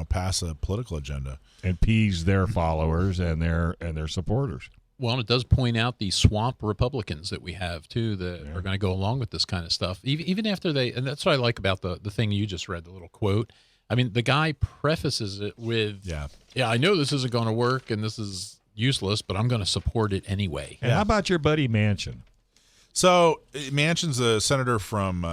pass a political agenda And appease their followers and their supporters. well, and it does point out the swamp Republicans that we have too that are going to go along with this kind of stuff, even after and that's what I like about the thing you just read, the little quote. I mean, the guy prefaces it with, yeah, I know this isn't going to work and this is useless, but I'm going to support it anyway. And how about your buddy Manchin? So Manchin's a senator from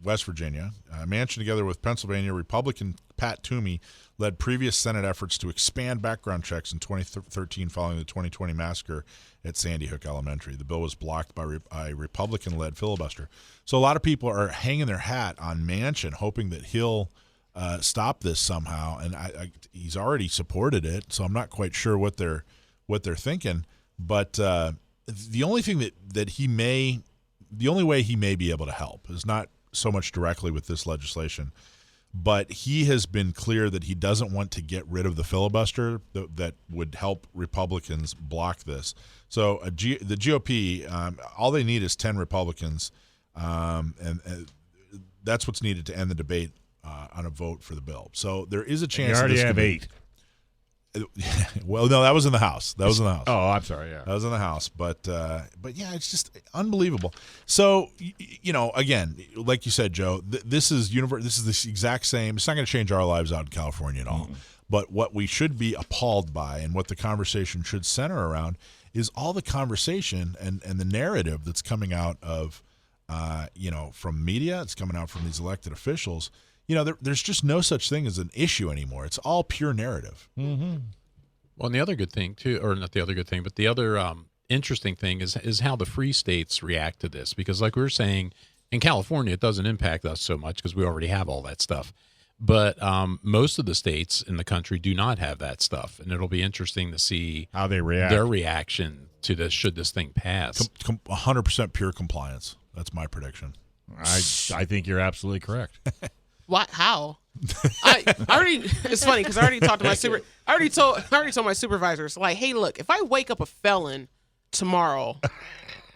West Virginia. Manchin, together with Pennsylvania Republican Pat Toomey, led previous Senate efforts to expand background checks in 2013 following the 2020 massacre at Sandy Hook Elementary. The bill was blocked by a Republican-led filibuster. So a lot of people are hanging their hat on Manchin, hoping that he'll stop this somehow. And he's already supported it, so I'm not quite sure what they're thinking. But the only thing the only way he may be able to help is not so much directly with this legislation, but he has been clear that he doesn't want to get rid of the filibuster that would help Republicans block this. So the GOP, all they need is 10 Republicans, and that's what's needed to end the debate on a vote for the bill. So there is a chance. You already have 8. Well, no, that was in the House. Oh, I'm sorry. Yeah, that was in the House. But yeah, it's just unbelievable. So again, like you said, Joe, this is This is the exact same. It's not going to change our lives out in California at all. But what we should be appalled by, and what the conversation should center around, is all the conversation and the narrative that's coming out of, from media. It's coming out from these elected officials. There's just no such thing as an issue anymore. It's all pure narrative. Mm-hmm. Well, and the other good thing too, or not the other good thing, but the other interesting thing is how the free states react to this. Because like we were saying, in California, it doesn't impact us so much because we already have all that stuff. But most of the states in the country do not have that stuff, and it'll be interesting to see how they react, their reaction to this should this thing pass. 100% pure compliance. That's my prediction. I think you're absolutely correct. What? How? I already. It's funny because I already talked to my I already told my supervisors, like, hey, look, if I wake up a felon tomorrow,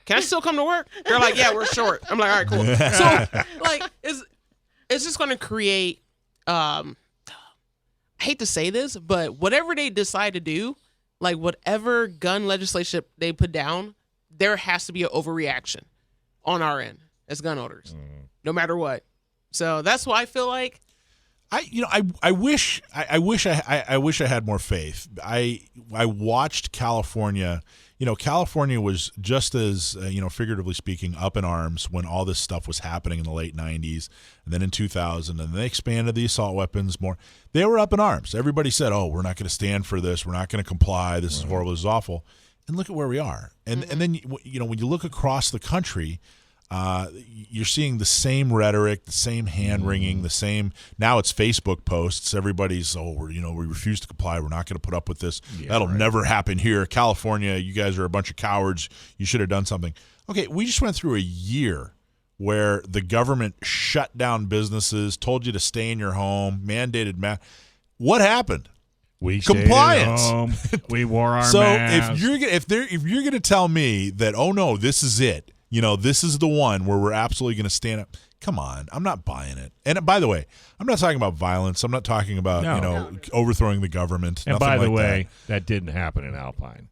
can I still come to work? They're like, yeah, we're short. I'm like, all right, cool. So like, it's just going to create. I hate to say this, but whatever they decide to do, like whatever gun legislation they put down, there has to be an overreaction on our end as gun owners, no matter what. So that's why I feel like I wish I had more faith. I watched California. California was just as figuratively speaking up in arms when all this stuff was happening in the late 90s, and then in 2000, and they expanded the assault weapons more. They were up in arms. Everybody said, "Oh, we're not going to stand for this. We're not going to comply. This is horrible. This is awful." And look at where we are. And then when you look across the country. You're seeing the same rhetoric, the same hand-wringing, the same. Now it's Facebook posts. Everybody's, we refuse to comply. We're not going to put up with this. That'll never happen here. California, you guys are a bunch of cowards. You should have done something. Okay, we just went through a year where the government shut down businesses, told you to stay in your home, mandated masks. What happened? We compliance. Stayed at home. We wore our so masks. if you're going to tell me that, oh no, this is it. this is the one where we're absolutely going to stand up. Come on, I'm not buying it. And by the way, I'm not talking about violence. I'm not talking about overthrowing the government. And nothing by the like way, that didn't happen in Alpine.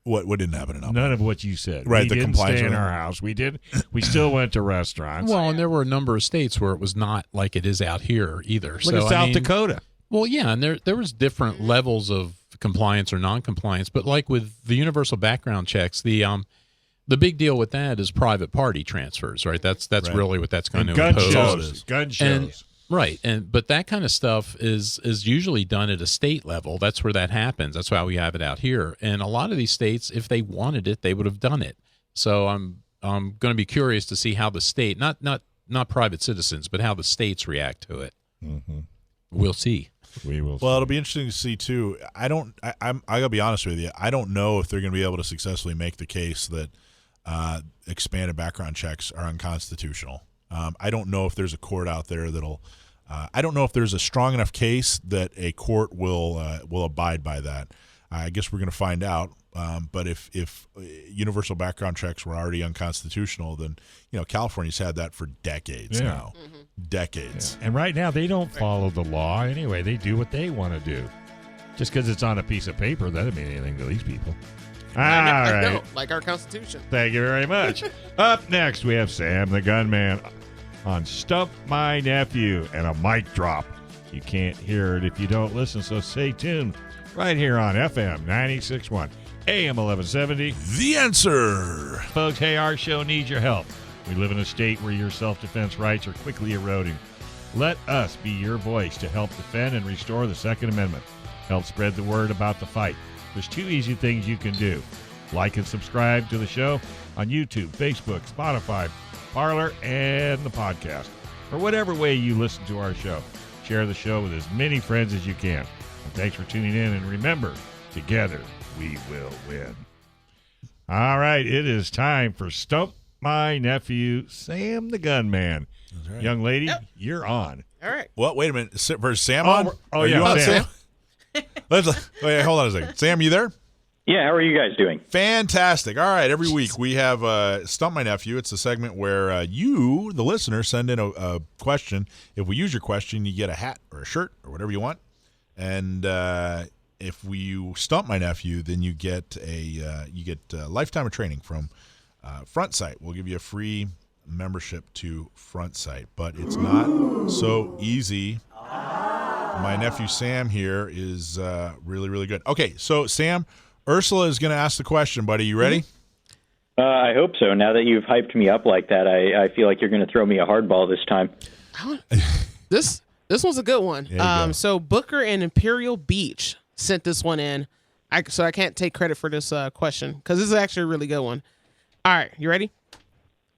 What didn't happen in Alpine? None of what you said. Right, we the didn't compliance stay in with it. our house. We still went to restaurants. Well, and there were a number of states where it was not like it is out here either. Look at South Dakota. Well, yeah, and there was different levels of compliance or non-compliance, but like with the universal background checks, the big deal with that is private party transfers, right? That's Right. really what that's going And to gun impose. shows. Gun shows. Right, but that kind of stuff is usually done at a state level. That's where that happens. That's why we have it out here. And a lot of these states, if they wanted it, they would have done it. So I'm going to be curious to see how the state, not private citizens, but how the states react to it. Mm-hmm. We'll see. We will. Well, it'll be interesting to see too. I gotta be honest with you. I don't know if they're going to be able to successfully make the case that expanded background checks are unconstitutional. I don't know if there's a court out there that'll. I don't know if there's a strong enough case that a court will abide by that. I guess we're going to find out. But if universal background checks were already unconstitutional, then California's had that for decades now. Mm-hmm. Decades. And right now, they don't follow the law anyway. They do what they want to do. Just because it's on a piece of paper, that doesn't mean anything to these people. All I right. know, like our Constitution. Thank you very much. Up next, we have Sam the Gunman on Stump My Nephew and a mic drop. You can't hear it if you don't listen, so stay tuned right here on FM 96.1, AM 1170. The answer. Folks, hey, our show needs your help. We live in a state where your self-defense rights are quickly eroding. Let us be your voice to help defend and restore the Second Amendment. Help spread the word about the fight. There's 2 easy things you can do. Like and subscribe to the show on YouTube, Facebook, Spotify, Parler, and the podcast. Or whatever way you listen to our show. Share the show with as many friends as you can. And thanks for tuning in. And remember, together we will win. All right, it is time for Stump My Nephew, Sam the Gunman. Right. Young lady, you're on. All right. Well, wait a minute. Where's Sam on? Oh, Are yeah, you on, Sam. Wait, hold on a second. Sam, you there? Yeah, how are you guys doing? Fantastic. All right, every week we have Stump My Nephew. It's a segment where you, the listener, send in a question. If we use your question, you get a hat or a shirt or whatever you want. And if we stump my nephew, then you get a lifetime of training from FrontSight. We'll give you a free membership to FrontSight, but it's not so easy. My nephew Sam here is really, really good. Okay, so Sam, Ursula is going to ask the question, buddy. You ready? I hope so. Now that you've hyped me up like that, I feel like you're going to throw me a hardball this time. This one's a good one. So Booker and Imperial Beach sent this one in. So I can't take credit for this question because this is actually a really good one. All right, you ready?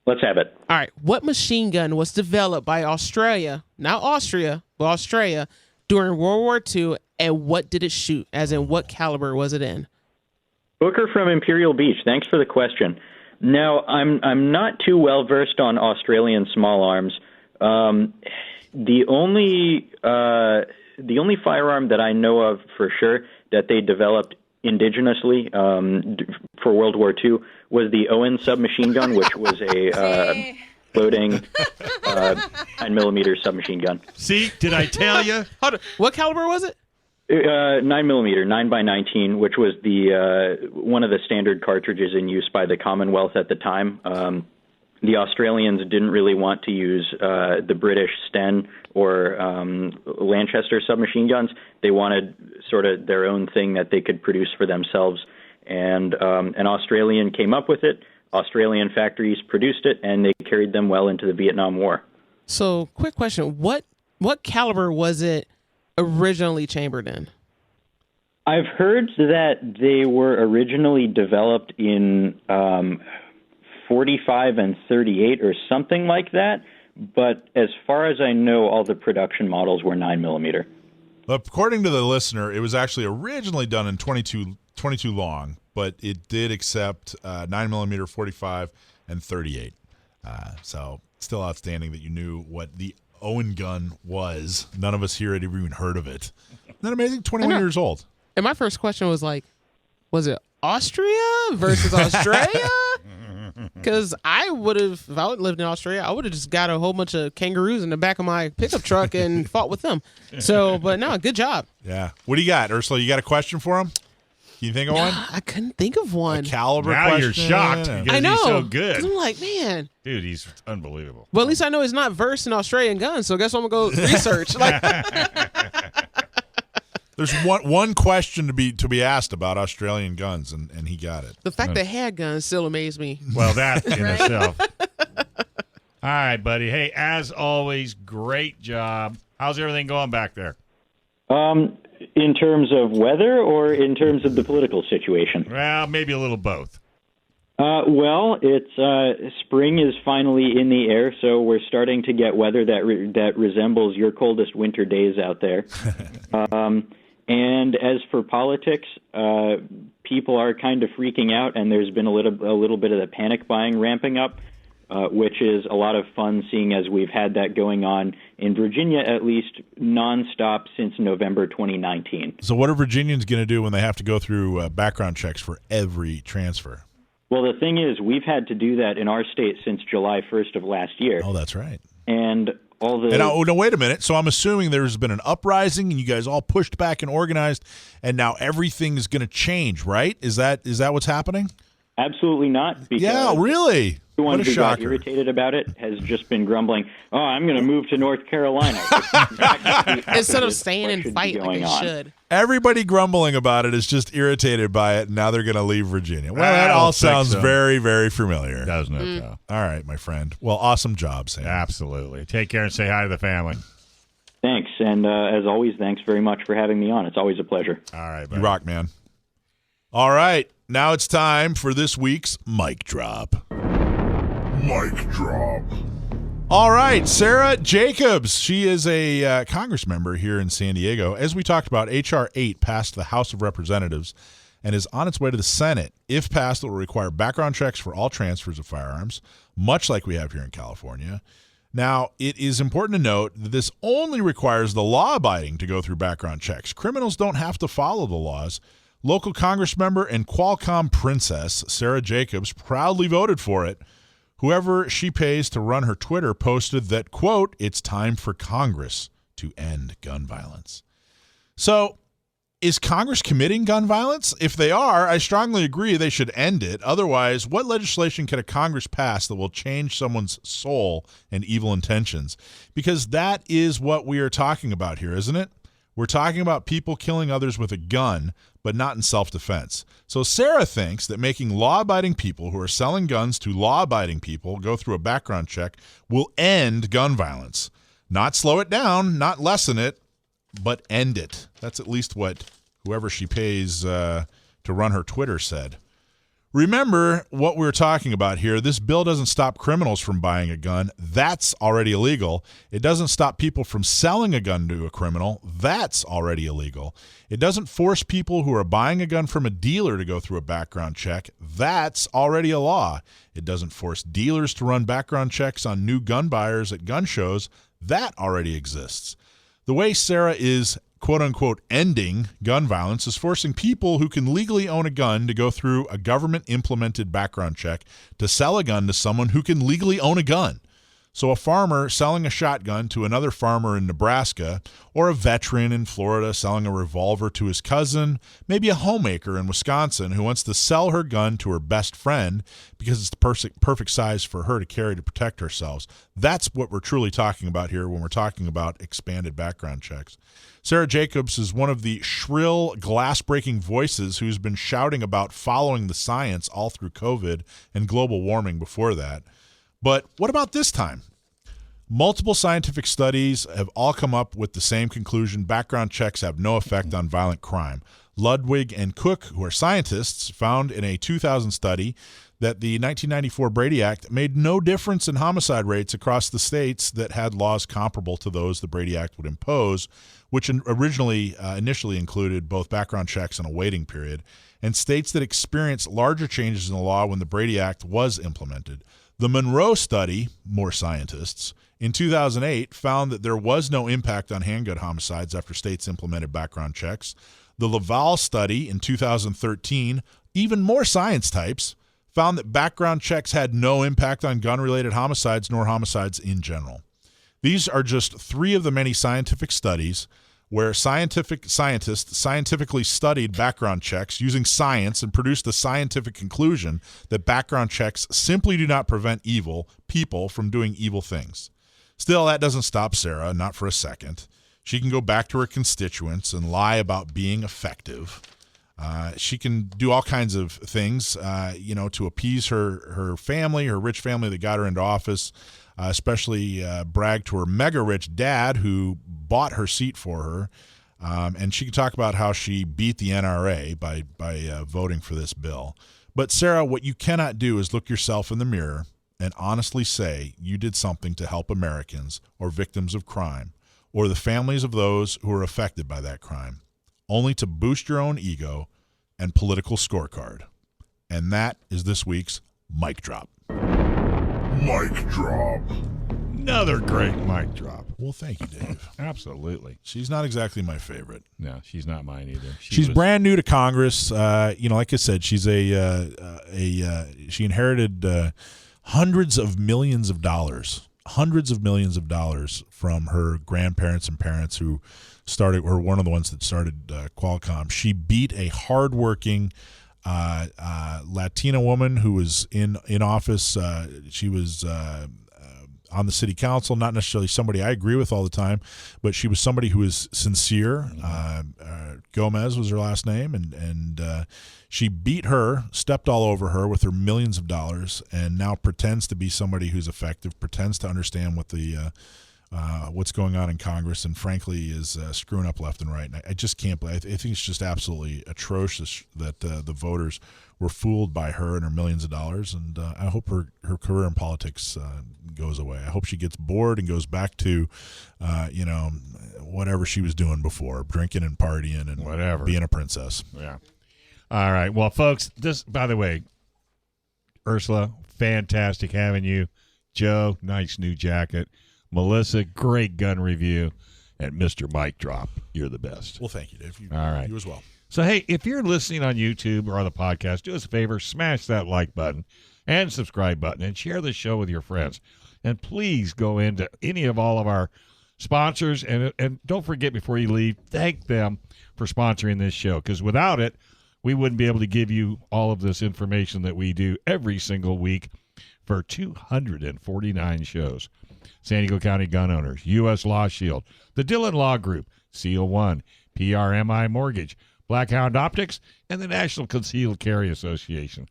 Let's have it. All right. What machine gun was developed by Australia, not Austria, but Australia, during World War II, and what did it shoot? As in, what caliber was it in? Booker from Imperial Beach. Thanks for the question. Now, I'm not too well versed on Australian small arms. The only firearm that I know of for sure that they developed indigenously for World War II was the Owen Submachine Gun, which was a floating 9mm submachine gun. See, did I tell you? What caliber was it? 9mm, 9x19, which was the one of the standard cartridges in use by the Commonwealth at the time. The Australians didn't really want to use the British Sten or Lanchester submachine guns. They wanted sort of their own thing that they could produce for themselves. And an Australian came up with it. Australian factories produced it, and they carried them well into the Vietnam War. So, quick question. What caliber was it originally chambered in? I've heard that they were originally developed in 45 and 38 or something like that, but as far as I know, all the production models were 9mm. According to the listener, it was actually originally done in 22 long, but it did accept 9mm, 45, and 38. So still outstanding that you knew what the Owen gun was. None of us here had even heard of it. Isn't that amazing? 21 years old. And my first question was like, was it Austria versus Australia? Because I would have, if I would lived in Australia, I would have just got a whole bunch of kangaroos in the back of my pickup truck and fought with them. So, but no, good job. Yeah. What do you got, Ursula? You got a question for him? Can you think of one? I couldn't think of one. A caliber Now question? you're shocked because I know. he's so 'Cause good. I'm like, man. Dude, he's unbelievable. Well, at least I know he's not versed in Australian guns, so I guess I'm going to go research. Like, There's one question to be asked about Australian guns, and he got it. the fact that had guns still amazed me. Well, that in itself. All right, buddy. Hey, as always, great job. How's everything going back there? In terms of weather or in terms of the political situation? Well, maybe a little both. Well, it's spring is finally in the air, so we're starting to get weather that resembles your coldest winter days out there. And as for politics, people are kind of freaking out, and there's been a little bit of the panic buying ramping up, which is a lot of fun, seeing as we've had that going on in Virginia at least nonstop since November 2019. So what are Virginians going to do when they have to go through background checks for every transfer? Well, the thing is, we've had to do that in our state since July 1st of last year. Oh, that's right. And all the... No, wait a minute. So I'm assuming there's been an uprising and you guys all pushed back and organized, and now everything is going to change, right? Is that what's happening? Absolutely not. Because Yeah, really? everyone What a who got shocker. irritated about it has just been grumbling, oh, I'm going to move to North Carolina. Instead of staying and fight like they should. Everybody grumbling about it is just irritated by it, and now they're going to leave Virginia. Well, that I all don't think sounds so. very, very familiar. Doesn't it, though? All right, my friend. Well, awesome job, Sam. Absolutely. Take care and say hi to the family. Thanks. And as always, thanks very much for having me on. It's always a pleasure. All right, You buddy. rock, man. All right, now it's time for this week's Mic Drop. Mic drop. All right, Sara Jacobs. She is a Congress member here in San Diego. As we talked about, H.R. 8 passed the House of Representatives and is on its way to the Senate. If passed, it will require background checks for all transfers of firearms, much like we have here in California. Now, it is important to note that this only requires the law-abiding to go through background checks. Criminals don't have to follow the laws. Local Congress member and Qualcomm princess Sara Jacobs proudly voted for it. Whoever she pays to run her Twitter posted that, quote, it's time for Congress to end gun violence. So, is Congress committing gun violence? If they are, I strongly agree they should end it. Otherwise, what legislation can a Congress pass that will change someone's soul and evil intentions? Because that is what we are talking about here, isn't it? We're talking about people killing others with a gun, but not in self-defense. So Sara thinks that making law-abiding people who are selling guns to law-abiding people go through a background check will end gun violence. Not slow it down, not lessen it, but end it. That's at least what whoever she pays to run her Twitter said. Remember what we're talking about here. This bill doesn't stop criminals from buying a gun. That's already illegal. It doesn't stop people from selling a gun to a criminal. That's already illegal. It doesn't force people who are buying a gun from a dealer to go through a background check. That's already a law. It doesn't force dealers to run background checks on new gun buyers at gun shows. That already exists. The way Sara is quote-unquote ending gun violence is forcing people who can legally own a gun to go through a government-implemented background check to sell a gun to someone who can legally own a gun. So a farmer selling a shotgun to another farmer in Nebraska, or a veteran in Florida selling a revolver to his cousin, maybe a homemaker in Wisconsin who wants to sell her gun to her best friend because it's the perfect size for her to carry to protect herself. That's what we're truly talking about here when we're talking about expanded background checks. Sara Jacobs is one of the shrill, glass-breaking voices who's been shouting about following the science all through COVID and global warming before that. But what about this time? Multiple scientific studies have all come up with the same conclusion. Background checks have no effect on violent crime. Ludwig and Cook, who are scientists, found in a 2000 study that the 1994 Brady Act made no difference in homicide rates across the states that had laws comparable to those the Brady Act would impose, which initially included both background checks and a waiting period, and states that experienced larger changes in the law when the Brady Act was implemented. The Monroe study, more scientists, in 2008 found that there was no impact on handgun homicides after states implemented background checks. The Laval study in 2013, even more science types, found that background checks had no impact on gun-related homicides nor homicides in general. These are just 3 of the many scientific studies where scientists scientifically studied background checks using science and produced the scientific conclusion that background checks simply do not prevent evil people from doing evil things. Still, that doesn't stop Sara, not for a second. She can go back to her constituents and lie about being effective. She can do all kinds of things, to appease her family, her rich family that got her into office, especially brag to her mega-rich dad who bought her seat for her. And she can talk about how she beat the NRA by voting for this bill. But, Sara, what you cannot do is look yourself in the mirror and honestly say you did something to help Americans or victims of crime or the families of those who are affected by that crime, only to boost your own ego and political scorecard. And that is this week's Mic Drop. Mic drop. Another great mic drop. Well, thank you, Dave. Absolutely. She's not exactly my favorite. No, she's not mine either. She's brand new to Congress. Like I said, she's she inherited hundreds of millions of dollars from her grandparents and parents who started, or one of the ones that started Qualcomm. She beat a hardworking Latina woman who was in office. She was on the city council, not necessarily somebody I agree with all the time, but she was somebody who was sincere. Gomez was her last name, and she beat her, stepped all over her with her millions of dollars, and now pretends to be somebody who's effective, pretends to understand what the what's going on in Congress, and frankly is screwing up left and right. And I just can't believe. I think it's just absolutely atrocious that the voters were fooled by her and her millions of dollars. And I hope her career in politics goes away. I hope she gets bored and goes back to, whatever she was doing before, drinking and partying and whatever, being a princess. Yeah. All right. Well, folks, this, by the way, Ursula, fantastic having you. Joe, nice new jacket. Melissa, great gun review. And Mr. Mic Drop, you're the best. Well, thank you, Dave. All right. You as well. So, hey, if you're listening on YouTube or on the podcast, do us a favor, smash that like button and subscribe button and share the show with your friends. And please go into any of all of our sponsors. And don't forget, before you leave, thank them for sponsoring this show, because without it, we wouldn't be able to give you all of this information that we do every single week for 249 shows. San Diego County Gun Owners, U.S. Law Shield, the Dillon Law Group, Seal One, PRMI Mortgage, Blackhound Optics, and the National Concealed Carry Association.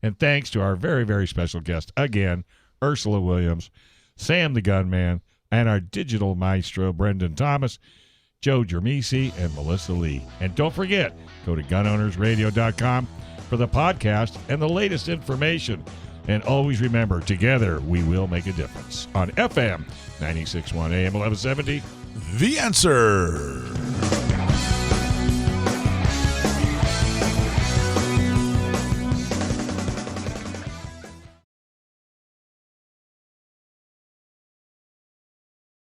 And thanks to our very, very special guest, again, Ursula Williams, Sam the Gunman, and our digital maestro, Brendan Thomas, Joe Drammissi, and Melissa Lee. And don't forget, go to gunownersradio.com for the podcast and the latest information. And always remember, together we will make a difference. On FM 96.1 AM 1170. The Answer.